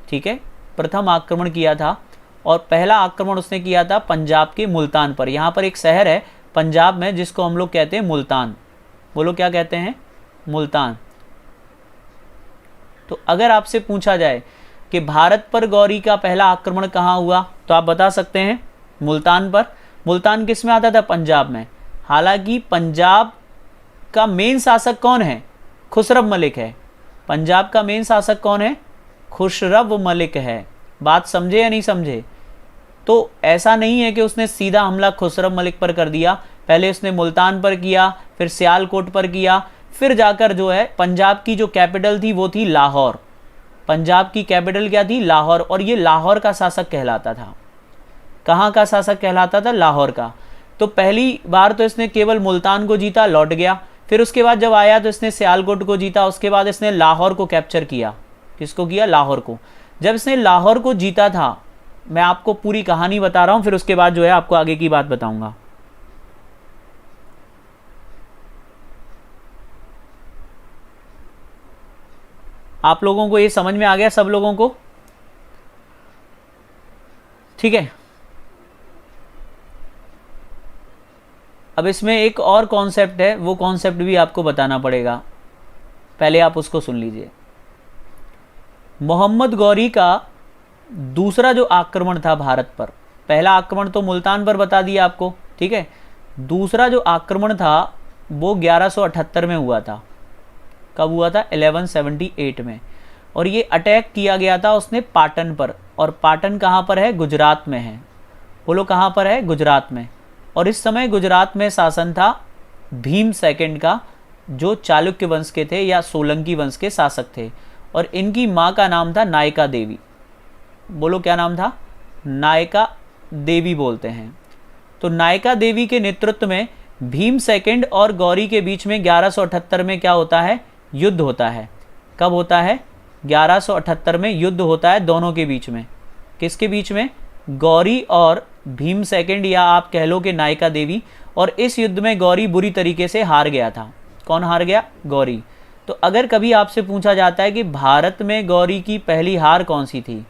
ठीक है, प्रथम आक्रमण किया था। और पहला आक्रमण उसने किया था पंजाब के मुल्तान पर। यहाँ पर एक शहर है पंजाब में जिसको हम लोग कहते हैं मुल्तान। बोलो क्या कहते हैं? मुल्तान। तो अगर आपसे पूछा जाए कि भारत पर गौरी का पहला आक्रमण कहाँ हुआ, तो आप बता सकते हैं मुल्तान पर। मुल्तान किस में आता था? पंजाब में। हालांकि पंजाब का मेन शासक कौन है? खुसरव मलिक है। पंजाब का मेन शासक कौन है? खुसरव मलिक है। बात समझे या नहीं समझे? तो ऐसा नहीं है कि उसने सीधा हमला खुसरव मलिक पर कर दिया। पहले उसने मुल्तान पर किया, फिर सियालकोट पर किया, फिर जाकर जो है पंजाब की जो कैपिटल थी वो थी लाहौर। पंजाब की कैपिटल क्या थी? लाहौर। और ये लाहौर का शासक कहलाता था। कहाँ का शासक कहलाता था? लाहौर का। तो पहली बार तो इसने केवल मुल्तान को जीता, लौट गया। फिर उसके बाद जब आया तो इसने सियालकोट को जीता। उसके बाद इसने लाहौर को कैप्चर किया। किसको किया? लाहौर को। जब इसने लाहौर को जीता था, मैं आपको पूरी कहानी बता रहा हूं, फिर उसके बाद जो है आपको आगे की बात बताऊंगा। आप लोगों को ये समझ में आ गया? सब लोगों को? ठीक है। अब इसमें एक और कॉन्सेप्ट है, वो कॉन्सेप्ट भी आपको बताना पड़ेगा। पहले आप उसको सुन लीजिए। मोहम्मद गौरी का दूसरा जो आक्रमण था भारत पर, पहला आक्रमण तो मुल्तान पर बता दिया आपको, ठीक है। दूसरा जो आक्रमण था वो 1178 में हुआ था। कब हुआ था? 1178 में। और ये अटैक किया गया था उसने पाटन पर। और पाटन कहाँ पर है? गुजरात में है। बोलो कहाँ पर है? गुजरात में। और इस समय गुजरात में शासन था भीम सेकंड का, जो चालुक्य वंश के थे या सोलंकी वंश के शासक थे। और इनकी माँ का नाम था नायका देवी। बोलो क्या नाम था? नायका देवी बोलते हैं। तो नायका देवी के नेतृत्व में भीम सेकंड और गौरी के बीच में 1178 में क्या होता है? युद्ध होता है। कब होता है? 1178 में युद्ध होता है दोनों के बीच में। किसके बीच में? गौरी और भीम सेकंड, या आप कह लो कि नायका देवी। और इस युद्ध में गौरी बुरी तरीके से हार गया था। कौन हार गया? गौरी। तो अगर कभी आपसे पूछा जाता है कि भारत में गौरी की पहली हार कौन सी थी,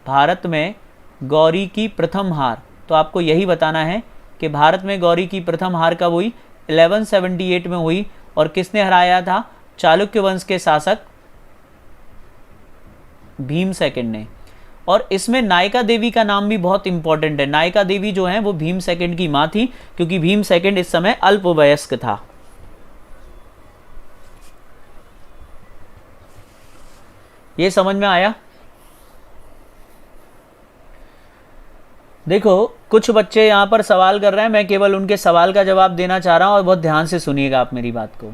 भारत में गौरी की प्रथम हार, तो आपको यही बताना है कि भारत में गौरी की प्रथम हार कब हुई? 1178 में हुई। और किसने हराया था? चालुक्य वंश के शासक भीम सेकंड ने। और इसमें नायका देवी का नाम भी बहुत इंपॉर्टेंट है। नायका देवी जो है वो भीम सेकंड की मां थी, क्योंकि भीम सेकंड इस समय अल्पवयस्क था। ये समझ में आया? देखो कुछ बच्चे यहां पर सवाल कर रहे हैं, मैं केवल उनके सवाल का जवाब देना चाह रहा हूं, और बहुत ध्यान से सुनिएगा आप मेरी बात को।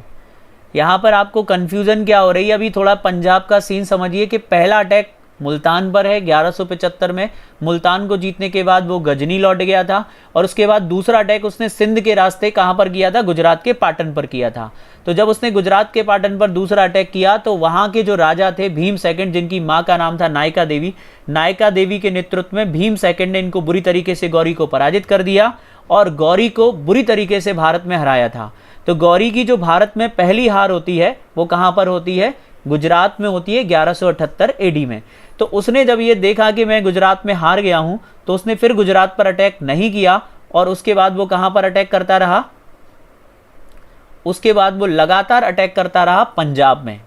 यहाँ पर आपको कंफ्यूजन क्या हो रही है, अभी थोड़ा पंजाब का सीन समझिए कि पहला अटैक मुल्तान पर है 1175 में। मुल्तान को जीतने के बाद वो गजनी लौट गया था और उसके बाद दूसरा अटैक उसने सिंध के रास्ते कहाँ पर किया था, गुजरात के पाटन पर किया था। तो जब उसने गुजरात के पाटन पर दूसरा अटैक किया तो वहाँ के जो राजा थे भीम सेकंड, जिनकी माँ का नाम था नायका देवी, नायका देवी के नेतृत्व में भीम सेकंड ने इनको बुरी तरीके से गौरी को पराजित कर दिया और गौरी को बुरी तरीके से भारत में हराया था। तो गौरी की जो भारत में पहली हार होती है वो कहाँ पर होती है, गुजरात में होती है 1178 एडी में। तो उसने जब ये देखा कि मैं गुजरात में हार गया हूं तो उसने फिर गुजरात पर अटैक नहीं किया और उसके बाद वो कहां पर अटैक करता रहा, उसके बाद वो लगातार अटैक करता रहा पंजाब में।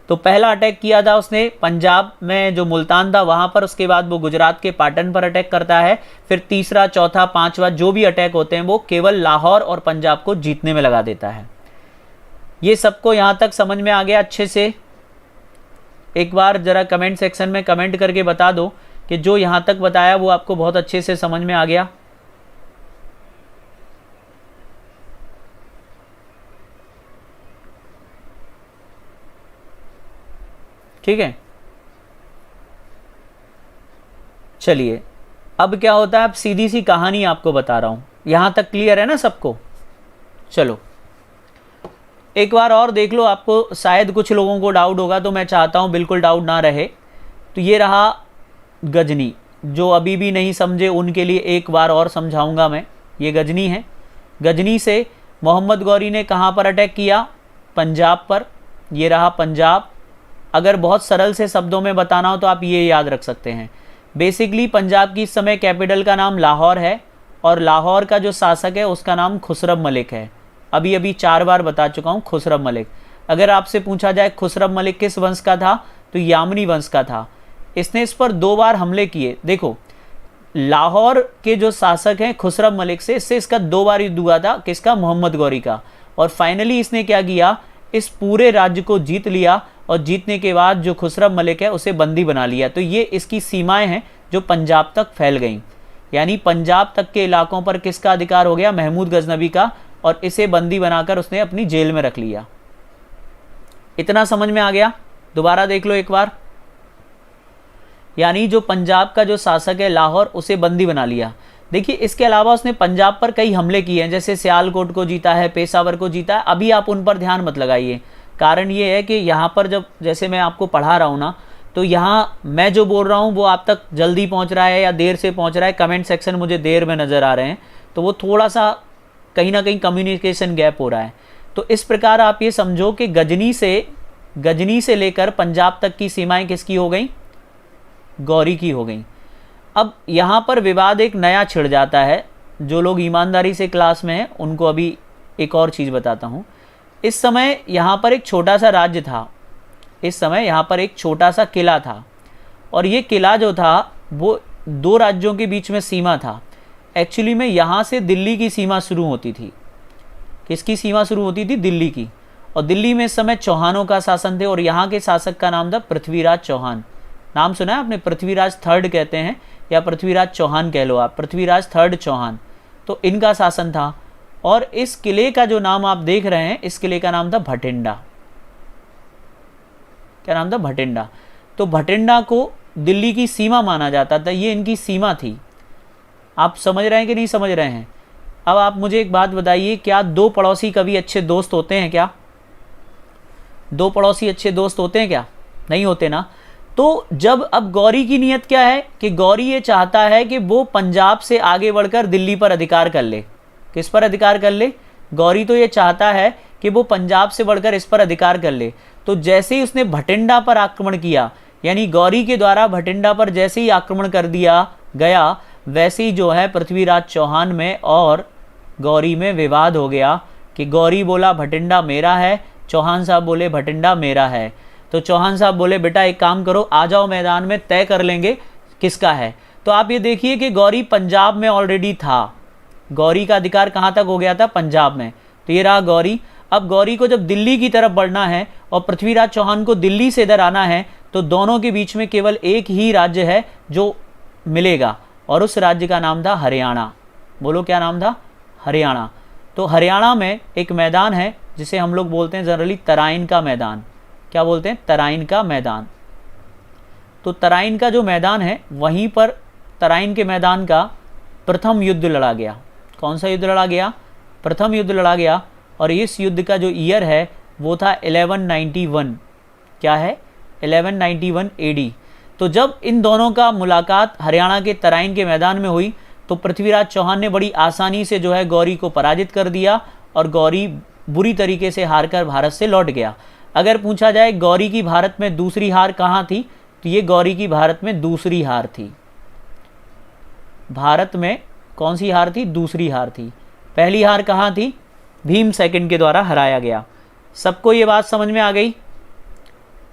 तो पहला अटैक किया था उसने पंजाब में जो मुल्तान था वहां पर, उसके बाद वो गुजरात के पाटन पर अटैक करता है, फिर तीसरा चौथा पांचवा जो भी अटैक होते हैं वो केवल लाहौर और पंजाब को जीतने में लगा देता है। ये सबको यहां तक समझ में आ गया अच्छे से? एक बार जरा कमेंट सेक्शन में कमेंट करके बता दो कि जो यहां तक बताया वो आपको बहुत अच्छे से समझ में आ गया। ठीक है, चलिए अब क्या होता है, अब सीधी सी कहानी आपको बता रहा हूं। यहां तक क्लियर है ना सबको? चलो एक बार और देख लो, आपको शायद कुछ लोगों को डाउट होगा तो मैं चाहता हूं बिल्कुल डाउट ना रहे। तो ये रहा गजनी, जो अभी भी नहीं समझे उनके लिए एक बार और समझाऊंगा मैं। ये गजनी है, गजनी से मोहम्मद गौरी ने कहां पर अटैक किया, पंजाब पर। ये रहा पंजाब। अगर बहुत सरल से शब्दों में बताना हो तो आप ये याद रख सकते हैं, बेसिकली पंजाब की इस समय कैपिटल का नाम लाहौर है और लाहौर का जो शासक है उसका नाम खुसरब मलिक है। अभी अभी 4 बार बता चुका हूँ खुसरब मलिक। अगर आपसे पूछा जाए खुसरब मलिक किस वंश का था तो यामनी वंश का था। इसने इस पर 2 बार हमले किए। देखो लाहौर के जो शासक हैं खुसरब मलिक से, इससे इसका 2 बार युद्ध हुआ था, किसका, मोहम्मद गौरी का। और फाइनली इसने क्या किया, इस पूरे राज्य को जीत लिया और जीतने के बाद जो खुसरब मलिक है उसे बंदी बना लिया। तो ये इसकी सीमाएं हैं जो पंजाब तक फैल गई, यानी पंजाब तक के इलाकों पर किसका अधिकार हो गया, महमूद गजनबी का, और इसे बंदी बनाकर उसने अपनी जेल में रख लिया। इतना समझ में आ गया? दोबारा देख लो एक बार। यानी जो पंजाब का जो शासक है लाहौर, उसे बंदी बना लिया। देखिए इसके अलावा उसने पंजाब पर कई हमले किए हैं, जैसे सियालकोट को जीता है, पेशावर को जीता है। अभी आप उन पर ध्यान मत लगाइए, कारण ये है कि यहाँ पर जब जैसे मैं आपको पढ़ा रहा हूँ ना, तो यहाँ मैं जो बोल रहा हूँ वो आप तक जल्दी पहुँच रहा है या देर से पहुँच रहा है। कमेंट सेक्शन मुझे देर में नज़र आ रहे हैं, तो वो थोड़ा सा कहीं ना कहीं कम्युनिकेशन गैप हो रहा है। तो इस प्रकार आप ये समझो कि गजनी से लेकर पंजाब तक की सीमाएं किसकी हो गई, गौरी की हो गई। अब यहाँ पर विवाद एक नया छिड़ जाता है। जो लोग ईमानदारी से क्लास में हैं उनको अभी एक और चीज़ बताता हूँ। इस समय यहाँ पर एक छोटा सा राज्य था, इस समय यहाँ पर एक छोटा सा किला था, और ये किला जो था वो 2 राज्यों के बीच में सीमा था। एक्चुअली में यहाँ से दिल्ली की सीमा शुरू होती थी। किसकी सीमा शुरू होती थी, दिल्ली की। और दिल्ली में इस समय चौहानों का शासन थे और यहाँ के शासक का नाम था पृथ्वीराज चौहान। नाम सुना है आपने, पृथ्वीराज थर्ड कहते हैं या पृथ्वीराज चौहान कह लो आप, पृथ्वीराज थर्ड चौहान। तो इनका शासन था। और इस किले का जो नाम आप देख रहे हैं, इस किले का नाम था भटिंडा। क्या नाम था, भटिंडा। तो भटिंडा को दिल्ली की सीमा माना जाता था, ये इनकी सीमा थी। आप समझ रहे हैं कि नहीं समझ रहे हैं? अब आप मुझे एक बात बताइए, क्या 2 पड़ोसी कभी अच्छे दोस्त होते हैं क्या? 2 पड़ोसी अच्छे दोस्त होते हैं क्या? नहीं होते ना। तो जब अब गौरी की नीयत क्या है कि गौरी ये चाहता है कि वो पंजाब से आगे बढ़कर दिल्ली पर अधिकार कर ले। किस पर अधिकार कर ले? गौरी तो ये चाहता है कि वो पंजाब से बढ़कर इस पर अधिकार कर ले। तो जैसे ही उसने भटिंडा पर आक्रमण किया, यानी गौरी के द्वारा भटिंडा पर जैसे ही आक्रमण कर दिया गया, वैसे ही जो है पृथ्वीराज चौहान में और गौरी में विवाद हो गया कि गौरी बोला भटिंडा मेरा है, चौहान साहब बोले भटिंडा मेरा है। तो चौहान साहब बोले बेटा एक काम करो, आ जाओ मैदान में, तय कर लेंगे किसका है। तो आप ये देखिए कि गौरी पंजाब में ऑलरेडी था, गौरी का अधिकार कहाँ तक हो गया था, पंजाब में। तो ये रहा गौरी। अब गौरी को जब दिल्ली की तरफ बढ़ना है और पृथ्वीराज चौहान को दिल्ली से इधर आना है, तो दोनों के बीच में केवल एक ही राज्य है जो मिलेगा, और उस राज्य का नाम था हरियाणा। बोलो क्या नाम था, हरियाणा। तो हरियाणा में एक मैदान है जिसे हम लोग बोलते हैं जनरली तराइन का मैदान। क्या बोलते हैं? तराइन का मैदान। तो तराइन का जो मैदान है वहीं पर तराइन के मैदान का प्रथम युद्ध लड़ा गया। कौन सा युद्ध लड़ा गया? प्रथम युद्ध लड़ा गया। और इस युद्ध का जो ईयर है वो था 1191। क्या है? 1191 एडी। तो जब इन दोनों का मुलाकात हरियाणा के तराइन के मैदान में हुई तो पृथ्वीराज चौहान ने बड़ी आसानी से जो है गौरी को पराजित कर दिया और गौरी बुरी तरीके से हारकर भारत से लौट गया। अगर पूछा जाए गौरी की भारत में दूसरी हार कहाँ थी, तो ये गौरी की भारत में दूसरी हार थी। भारत में कौन सी हार थी? दूसरी हार थी। पहली हार कहाँ थी? भीम सेकंड के द्वारा हराया गया। सबको ये बात समझ में आ गई?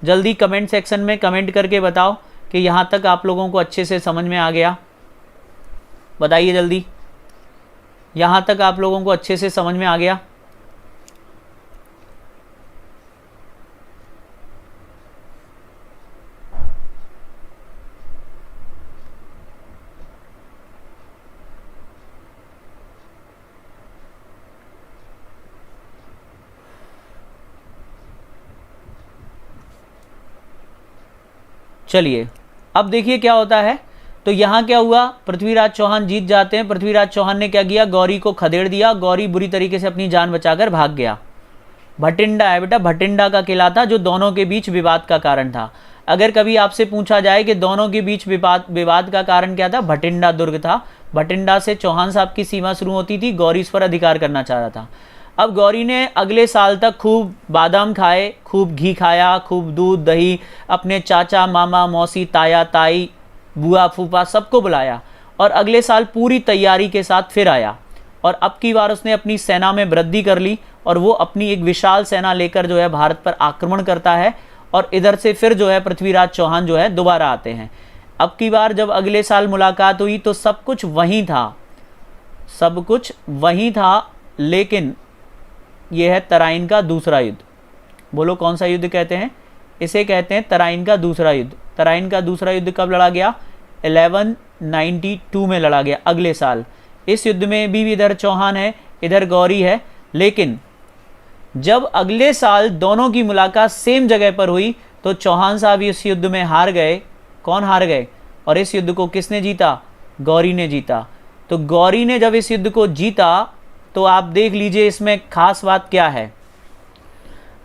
जल्दी कमेंट सेक्शन में कमेंट करके बताओ कि यहाँ तक आप लोगों को अच्छे से समझ में आ गया। बताइए जल्दी, यहाँ तक आप लोगों को अच्छे से समझ में आ गया? चलिए अब देखिए क्या होता है। तो यहाँ क्या हुआ? पृथ्वीराज चौहान जीत जाते हैं। पृथ्वीराज चौहान ने क्या किया? गौरी को खदेड़ दिया। गौरी बुरी तरीके से अपनी जान बचाकर भाग गया। भटिंडा है बेटा, भटिंडा का किला था जो दोनों के बीच विवाद का कारण था। अगर कभी आपसे पूछा जाए कि दोनों के बीच विवाद का कारण क्या था, भटिंडा दुर्ग था। भटिंडा से चौहान साहब की सीमा शुरू होती थी, गौरी इस पर अधिकार करना चाह रहा था। अब गौरी ने अगले साल तक खूब बादाम खाए, खूब घी खाया, खूब दूध दही, अपने चाचा मामा मौसी ताया ताई बुआ फूफा सबको बुलाया और अगले साल पूरी तैयारी के साथ फिर आया। और अब की बार उसने अपनी सेना में वृद्धि कर ली और वो अपनी एक विशाल सेना लेकर जो है भारत पर आक्रमण करता है। और इधर से फिर जो है पृथ्वीराज चौहान जो है दोबारा आते हैं। अब की बार जब अगले साल मुलाकात हुई तो सब कुछ वहीं था, सब कुछ वहीं था, लेकिन यह है तराइन का दूसरा युद्ध। बोलो कौन सा युद्ध कहते हैं? इसे कहते हैं तराइन का दूसरा युद्ध। तराइन का दूसरा युद्ध कब लड़ा गया? 1192 में लड़ा गया, अगले साल। इस युद्ध में भी इधर चौहान है, इधर गौरी है। लेकिन जब अगले साल दोनों की मुलाकात सेम जगह पर हुई तो चौहान साहब इस युद्ध में हार गए। कौन हार गए? और इस युद्ध को किसने जीता? गौरी ने जीता। तो गौरी ने जब इस युद्ध को जीता तो आप देख लीजिए इसमें खास बात क्या है।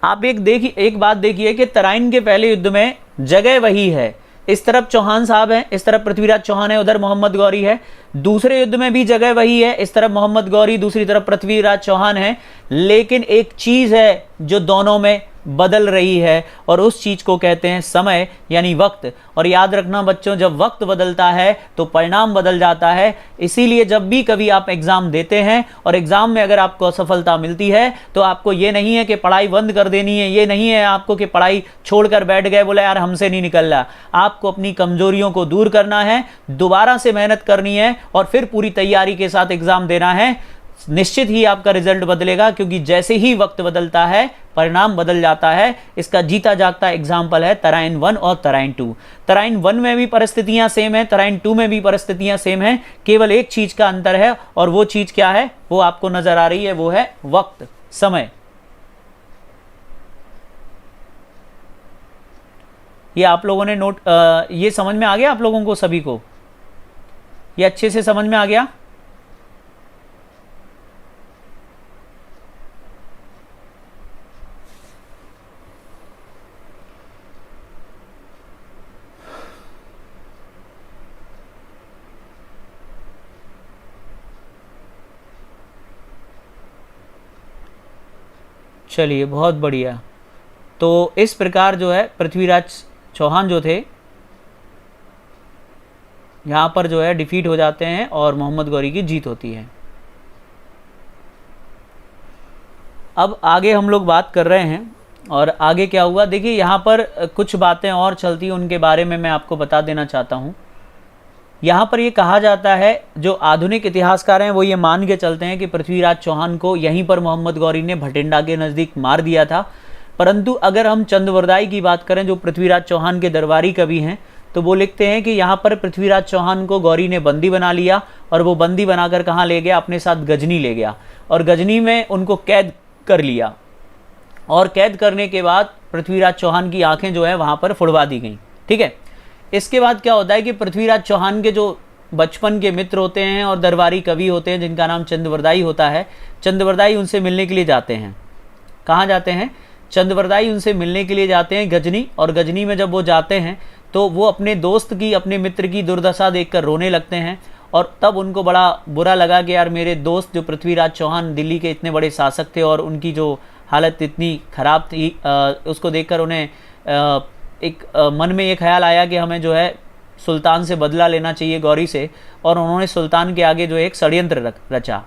आप एक बात देखिए कि तराइन के पहले युद्ध में जगह वही है। इस तरफ चौहान साहब हैं, इस तरफ पृथ्वीराज चौहान है, उधर मोहम्मद गौरी है। दूसरे युद्ध में भी जगह वही है, इस तरफ मोहम्मद गौरी, दूसरी तरफ पृथ्वीराज चौहान है। लेकिन एक चीज है जो दोनों में बदल रही है और उस चीज को कहते हैं समय, यानी वक्त। और याद रखना बच्चों, जब वक्त बदलता है तो परिणाम बदल जाता है। इसीलिए जब भी कभी आप एग्जाम देते हैं और एग्जाम में अगर आपको असफलता मिलती है तो आपको ये नहीं है कि पढ़ाई बंद कर देनी है, ये नहीं है आपको कि पढ़ाई छोड़कर बैठ गए, बोला यार हमसे नहीं निकल रहा। आपको अपनी कमजोरियों को दूर करना है, दोबारा से मेहनत करनी है और फिर पूरी तैयारी के साथ एग्जाम देना है। निश्चित ही आपका रिजल्ट बदलेगा, क्योंकि जैसे ही वक्त बदलता है परिणाम बदल जाता है। इसका जीता जागता एग्जाम्पल है तराइन 1 और तराइन 2। तराइन 1 में भी परिस्थितियां सेम है, तराइन 2 में भी परिस्थितियां सेम है, केवल एक चीज का अंतर है और वो चीज क्या है वो आपको नजर आ रही है, वो है वक्त, समय। ये आप लोगों ने नोट ये समझ में आ गया आप लोगों को सभी को? ये अच्छे से समझ में आ गया? चलिए बहुत बढ़िया। तो इस प्रकार जो है पृथ्वीराज चौहान जो थे यहाँ पर जो है डिफीट हो जाते हैं और मोहम्मद गौरी की जीत होती है। अब आगे हम लोग बात कर रहे हैं और आगे क्या हुआ देखिए, यहाँ पर कुछ बातें और चलती हैं, उनके बारे में मैं आपको बता देना चाहता हूँ। यहाँ पर ये कहा जाता है, जो आधुनिक इतिहासकार हैं वो ये मान के चलते हैं कि पृथ्वीराज चौहान को यहीं पर मोहम्मद गौरी ने भटिंडा के नज़दीक मार दिया था। परंतु अगर हम चंदवरदाई की बात करें जो पृथ्वीराज चौहान के दरबारी कवि हैं, तो वो लिखते हैं कि यहाँ पर पृथ्वीराज चौहान को गौरी ने बंदी बना लिया और वो बंदी बनाकर कहाँ ले गया? अपने साथ गजनी ले गया और गजनी में उनको कैद कर लिया। और कैद करने के बाद पृथ्वीराज चौहान की आंखें जो है वहाँ पर फुड़वा दी गई। ठीक है, इसके बाद क्या होता है कि पृथ्वीराज चौहान के जो बचपन के मित्र होते हैं और दरबारी कवि होते हैं जिनका नाम चंद्रवरदाई होता है, चंद्रवरदाई उनसे मिलने के लिए जाते हैं। कहाँ जाते हैं? चंद्रवरदाई उनसे मिलने के लिए जाते हैं गजनी, और गजनी में जब वो जाते हैं तो वो अपने दोस्त की, अपने मित्र की दुर्दशा देखकर रोने लगते हैं। और तब उनको बड़ा बुरा लगा कि यार मेरे दोस्त जो पृथ्वीराज चौहान दिल्ली के इतने बड़े शासक थे और उनकी जो हालत इतनी ख़राब थी, उसको देखकर उन्हें मन में ये ख्याल आया कि हमें जो है सुल्तान से बदला लेना चाहिए, गौरी से। और उन्होंने सुल्तान के आगे जो एक षड्यंत्र रचा।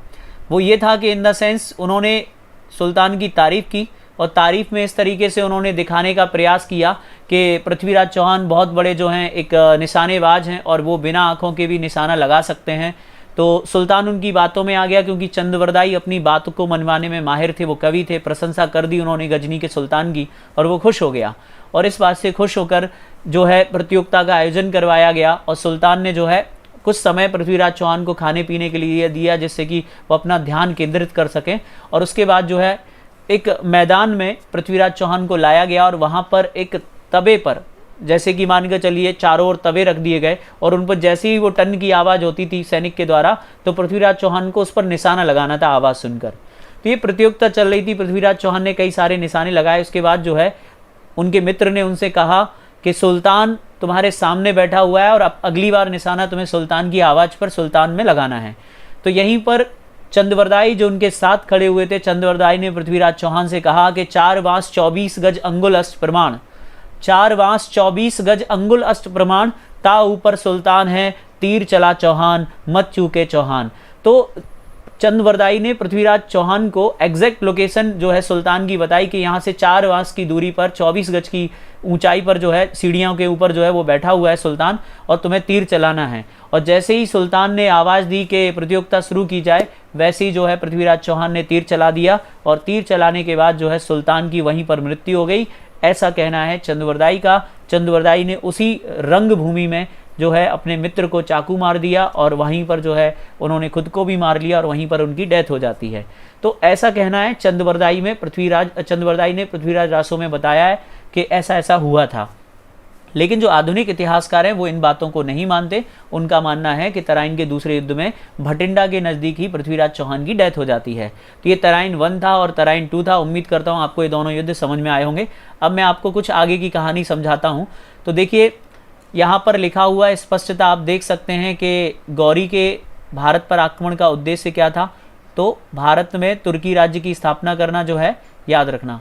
वो ये था कि इन द सेंस उन्होंने सुल्तान की तारीफ़ की, और तारीफ़ में इस तरीके से उन्होंने दिखाने का प्रयास किया कि पृथ्वीराज चौहान बहुत बड़े जो हैं एक निशानेबाज हैं और वो बिना आँखों के भी निशाना लगा सकते हैं। तो सुल्तान उनकी बातों में आ गया, क्योंकि चंद्रवरदाई अपनी बातों को मनवाने में माहिर थे, वो कवि थे। प्रशंसा कर दी उन्होंने गजनी के सुल्तान की, और वो खुश हो गया। और इस बात से खुश होकर जो है प्रतियोगिता का आयोजन करवाया गया, और सुल्तान ने जो है कुछ समय पृथ्वीराज चौहान को खाने पीने के लिए दिया, जिससे कि वो अपना ध्यान केंद्रित कर सकें। और उसके बाद जो है एक मैदान में पृथ्वीराज चौहान को लाया गया, और वहाँ पर एक तवे पर, जैसे कि मान के चलिए चारों ओर तवे रख दिए गए, और उन पर जैसे ही वो टन की आवाज़ होती थी सैनिक के द्वारा, तो पृथ्वीराज चौहान को उस पर निशाना लगाना था आवाज़ सुनकर। तो ये प्रतियोगिता चल रही थी, पृथ्वीराज चौहान ने कई सारे निशाने लगाए। उसके बाद जो है उनके मित्र ने उनसे कहा कि सुल्तान तुम्हारे सामने बैठा हुआ है, और अब अगली बार निशाना तुम्हें सुल्तान की आवाज़ पर, सुल्तान में लगाना है। तो यहीं पर चंद्रवरदाई जो उनके साथ खड़े हुए थे, चंद्रवरदाई ने पृथ्वीराज चौहान से कहा कि 4 बांस 24 गज अंगुल अष्ट प्रमाण, 4 बांस 24 गज अंगुल अष्ट प्रमाण, ता ऊपर सुल्तान है, तीर चला चौहान, मत चूके चौहान। तो चंद्रवरदाई ने पृथ्वीराज चौहान को एग्जैक्ट लोकेशन जो है सुल्तान की बताई कि यहाँ से 4 बांस की दूरी पर 24 गज की ऊंचाई पर जो है सीढ़ियों के ऊपर जो है वो बैठा हुआ है सुल्तान, और तुम्हें तीर चलाना है। और जैसे ही सुल्तान ने आवाज़ दी कि प्रतियोगिता शुरू की जाए, वैसे ही जो है पृथ्वीराज चौहान ने तीर चला दिया, और तीर चलाने के बाद जो है सुल्तान की वहीं पर मृत्यु हो गई। ऐसा कहना है चंद्रवरदाई का। चंद्रवरदाई ने उसी रंगभूमि में जो है अपने मित्र को चाकू मार दिया, और वहीं पर जो है उन्होंने खुद को भी मार लिया, और वहीं पर उनकी डेथ हो जाती है। तो ऐसा कहना है चंद्रवरदाई ने पृथ्वीराज रासो में बताया है कि ऐसा ऐसा हुआ था। लेकिन जो आधुनिक इतिहासकार हैं वो इन बातों को नहीं मानते। उनका मानना है कि तराइन के दूसरे युद्ध में भटिंडा के नज़दीक ही पृथ्वीराज चौहान की डेथ हो जाती है। तो ये तराइन 1 था और तराइन 2 था। उम्मीद करता हूँ आपको ये दोनों युद्ध समझ में आए होंगे। अब मैं आपको कुछ आगे की कहानी समझाता हूँ। तो देखिए यहाँ पर लिखा हुआ स्पष्टता आप देख सकते हैं कि गौरी के भारत पर आक्रमण का उद्देश्य क्या था। तो भारत में तुर्की राज्य की स्थापना करना जो है याद रखना।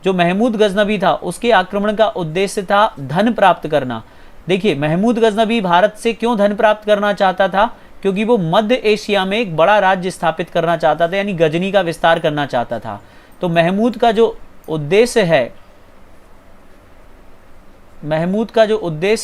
जो महमूद गजनबी था उसके आक्रमण का उद्देश्य था धन प्राप्त करना। देखिए महमूद गजनबी भारत से क्यों धन प्राप्त करना चाहता था, क्योंकि वो मध्य एशिया में एक बड़ा राज्य स्थापित करना चाहता था, यानी गजनी का विस्तार करना चाहता था। तो महमूद का जो उद्देश्य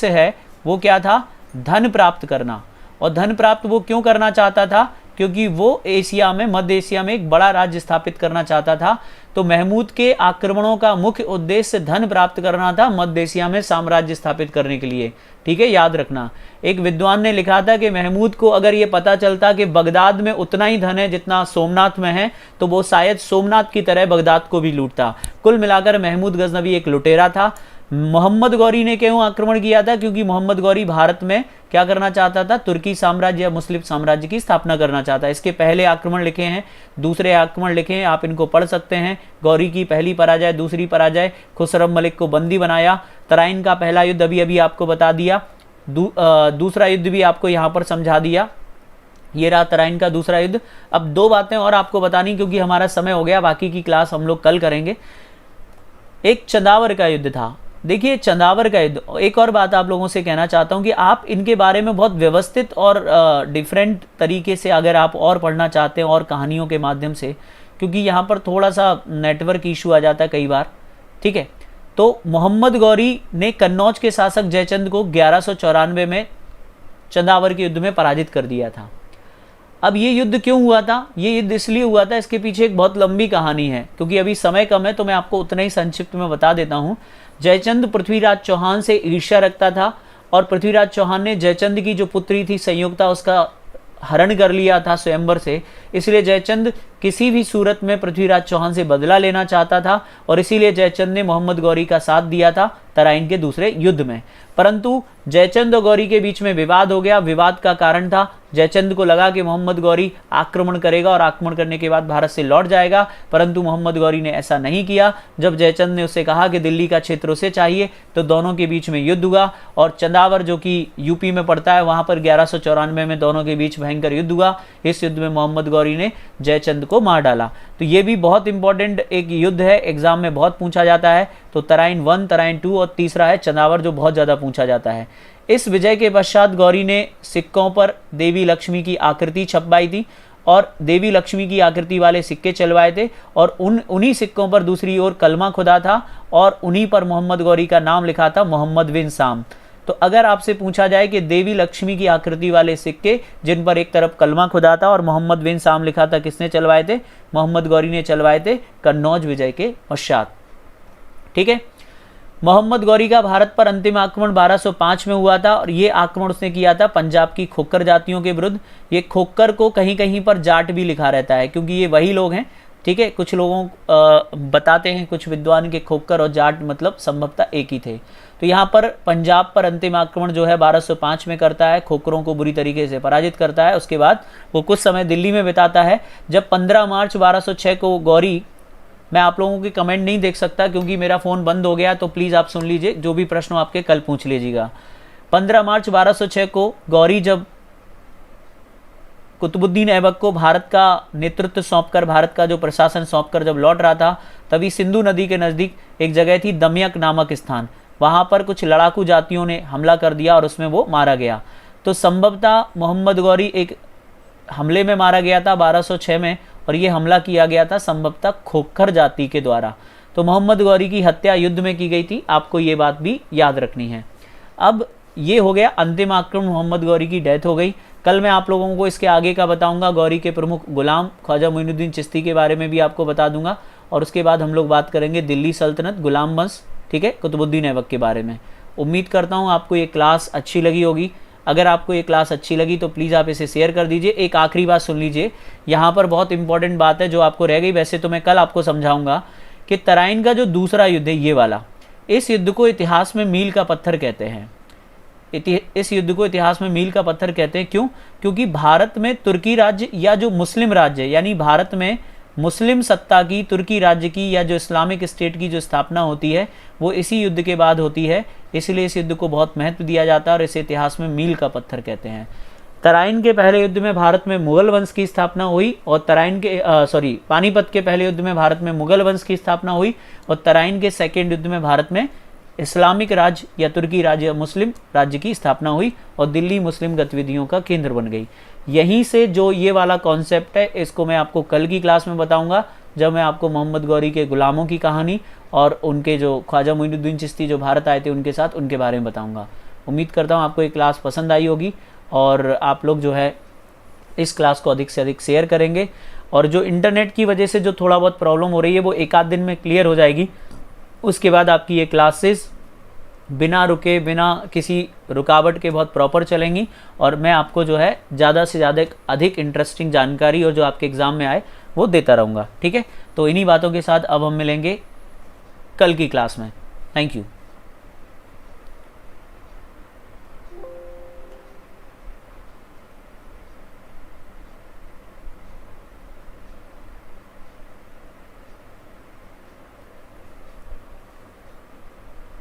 है वो क्या था, धन प्राप्त करना। और धन प्राप्त वो क्यों करना चाहता था, क्योंकि वो एशिया में, मध्य एशिया में एक बड़ा राज्य स्थापित करना चाहता था। तो महमूद के आक्रमणों का मुख्य उद्देश्य धन प्राप्त करना था, मध्य एशिया में साम्राज्य स्थापित करने के लिए। ठीक है, याद रखना। एक विद्वान ने लिखा था कि महमूद को अगर ये पता चलता कि बगदाद में उतना ही धन है जितना सोमनाथ में है, तो वो शायद सोमनाथ की तरह बगदाद को भी लूटता। कुल मिलाकर महमूद गजनबी एक लुटेरा था। मोहम्मद गौरी ने क्यों आक्रमण किया था, क्योंकि मोहम्मद गौरी भारत में क्या करना चाहता था, तुर्की साम्राज्य या मुस्लिम साम्राज्य की स्थापना करना चाहता है। इसके पहले आक्रमण लिखे हैं, दूसरे आक्रमण लिखे हैं, आप इनको पढ़ सकते हैं। गौरी की पहली पराजय, दूसरी पराजय, खुसरम मलिक को बंदी बनाया, तराइन का पहला युद्ध अभी अभी आपको बता दिया, दूसरा युद्ध भी आपको यहाँ पर समझा दिया। ये रहा तराइन का दूसरा युद्ध। अब 2 बातें और आपको बतानी, क्योंकि हमारा समय हो गया, बाकी की क्लास हम लोग कल करेंगे। एक चंदावर का युद्ध था। देखिए चंदावर का युद्ध, एक और बात आप लोगों से कहना चाहता हूं कि आप इनके बारे में बहुत व्यवस्थित और डिफरेंट तरीके से अगर आप और पढ़ना चाहते हैं और कहानियों के माध्यम से, क्योंकि यहाँ पर थोड़ा सा नेटवर्क इशू आ जाता है कई बार। ठीक है, तो मोहम्मद गौरी ने कन्नौज के शासक जयचंद को 1194 में चंदावर के युद्ध में पराजित कर दिया था। अब ये युद्ध क्यों हुआ था, ये युद्ध इसलिए हुआ था, इसके पीछे एक बहुत लंबी कहानी है। क्योंकि अभी समय कम है तो मैं आपको उतना ही संक्षिप्त में बता देता हूँ। जयचंद पृथ्वीराज चौहान से ईर्ष्या रखता था, और पृथ्वीराज चौहान ने जयचंद की जो पुत्री थी संयुक्ता, उसका हरण कर लिया था स्वयंवर से। इसलिए जयचंद किसी भी सूरत में पृथ्वीराज चौहान से बदला लेना चाहता था और इसीलिए जयचंद ने मोहम्मद गौरी का साथ दिया था तराइन के दूसरे युद्ध में। परंतु जयचंद और गौरी के बीच में विवाद हो गया। विवाद का कारण था जयचंद को लगा कि मोहम्मद गौरी आक्रमण करेगा और आक्रमण करने के बाद भारत से लौट जाएगा, परंतु मोहम्मद गौरी ने ऐसा नहीं किया। जब जयचंद ने उससे कहा कि दिल्ली का क्षेत्र उसे चाहिए तो दोनों के बीच में युद्ध हुआ और चंदावर जो कि यूपी में पड़ता है वहां पर 1194 में दोनों के बीच भयंकर युद्ध हुआ। इस युद्ध में मोहम्मद गौरी ने जयचंद को मार डाला। तो ये भी बहुत इंपॉर्टेंट एक युद्ध है, एग्जाम में बहुत पूछा जाता है। तो तराइन 1, तराइन 2 और तीसरा है चंदावर जो बहुत ज़्यादा पूछा जाता है। इस विजय के पश्चात गौरी ने सिक्कों पर देवी लक्ष्मी की आकृति छपवाई थी और देवी लक्ष्मी की आकृति वाले सिक्के चलवाए थे और उन्हीं सिक्कों पर दूसरी ओर कलमा खुदा था और उन्हीं पर मोहम्मद गौरी का नाम लिखा था, मोहम्मद बिन साम। तो अगर आपसे पूछा जाए कि देवी लक्ष्मी की आकृति वाले सिक्के जिन पर एक तरफ कलमा खुदा था और मोहम्मद बिन साम लिखा था, किसने चलवाए थे? मोहम्मद गौरी ने चलवाए थे कन्नौज विजय के पश्चात। ठीक है। मोहम्मद गौरी का भारत पर अंतिम आक्रमण 1205 में हुआ था और ये आक्रमण उसने किया था पंजाब की खोखर जातियों के विरुद्ध। ये खोखर को कहीं कहीं पर जाट भी लिखा रहता है क्योंकि ये वही लोग हैं। ठीक है, कुछ लोगों बताते हैं कुछ विद्वान के खोखर और जाट मतलब संभवतः एक ही थे। तो यहाँ पर पंजाब पर अंतिम आक्रमण जो है 1205 में करता है, खोखरों को बुरी तरीके से पराजित करता है। उसके बाद वो कुछ समय दिल्ली में बिताता है। जब 15 मार्च 1206 को गौरी, मैं आप लोगों की कमेंट नहीं देख सकता क्योंकि मेरा फ़ोन बंद हो गया, तो प्लीज़ आप सुन लीजिए, जो भी प्रश्न हो आपके कल पूछ लीजिएगा। 15 मार्च 1206 को गौरी जब कुतुबुद्दीन ऐबक को भारत का नेतृत्व सौंपकर, भारत का जो प्रशासन सौंपकर जब लौट रहा था, तभी सिंधु नदी के नज़दीक एक जगह थी दमयक नामक स्थान, वहाँ पर कुछ लड़ाकू जातियों ने हमला कर दिया और उसमें वो मारा गया। तो संभवतः मोहम्मद गौरी एक हमले में मारा गया था 1206 में और ये हमला किया गया था संभवतः खोखर जाति के द्वारा। तो मोहम्मद गौरी की हत्या युद्ध में की गई थी, आपको ये बात भी याद रखनी है। अब ये हो गया अंतिम आक्रमण, मोहम्मद गौरी की डेथ हो गई। कल मैं आप लोगों को इसके आगे का बताऊंगा, गौरी के प्रमुख गुलाम ख्वाजा मोइनुद्दीन चिश्ती के बारे में भी आपको बता दूंगा और उसके बाद हम लोग बात करेंगे दिल्ली सल्तनत, गुलाम वंश, ठीक है, कुतुबुद्दीन ऐबक के बारे में। उम्मीद करता हूँ आपको ये क्लास अच्छी लगी होगी। अगर आपको ये क्लास अच्छी लगी तो प्लीज़ आप इसे शेयर कर दीजिए। एक आखिरी बात सुन लीजिए, यहाँ पर बहुत इंपॉर्टेंट बात है जो आपको रह गई, वैसे तो मैं कल आपको समझाऊंगा कि तराइन का जो दूसरा युद्ध है ये वाला, इस युद्ध को इतिहास में मील का पत्थर कहते हैं। इस युद्ध को इतिहास में मील का पत्थर कहते हैं। क्यों? क्योंकि भारत में तुर्की राज्य या जो मुस्लिम राज्य यानी भारत में मुस्लिम सत्ता की, तुर्की राज्य की या जो इस्लामिक स्टेट की जो स्थापना होती है वो इसी युद्ध के बाद होती है। इसलिए इस युद्ध को बहुत महत्व दिया जाता है और इसे इतिहास में मील का पत्थर कहते हैं। तराइन के पहले युद्ध में भारत में मुगल वंश की स्थापना हुई और पानीपत के पहले युद्ध में भारत में मुगल वंश की स्थापना हुई और तराइन के सेकेंड युद्ध में भारत में इस्लामिक राज्य या तुर्की राज्य, मुस्लिम राज्य की स्थापना हुई और दिल्ली मुस्लिम गतिविधियों का केंद्र बन गई। यहीं से जो ये वाला कॉन्सेप्ट है इसको मैं आपको कल की क्लास में बताऊंगा, जब मैं आपको मोहम्मद गौरी के गुलामों की कहानी और उनके जो ख्वाजा मोइनुद्दीन चिश्ती जो भारत आए थे उनके साथ, उनके बारे में बताऊंगा। उम्मीद करता हूँ आपको ये क्लास पसंद आई होगी और आप लोग जो है इस क्लास को अधिक से अधिक शेयर करेंगे। और जो इंटरनेट की वजह से जो थोड़ा बहुत प्रॉब्लम हो रही है वो एक आध दिन में क्लियर हो जाएगी। उसके बाद आपकी ये क्लासेस बिना रुके, बिना किसी रुकावट के बहुत प्रॉपर चलेंगी और मैं आपको जो है ज़्यादा से ज़्यादा अधिक इंटरेस्टिंग जानकारी और जो आपके एग्ज़ाम में आए वो देता रहूँगा। ठीक है, तो इन्हीं बातों के साथ अब हम मिलेंगे कल की क्लास में। Thank you.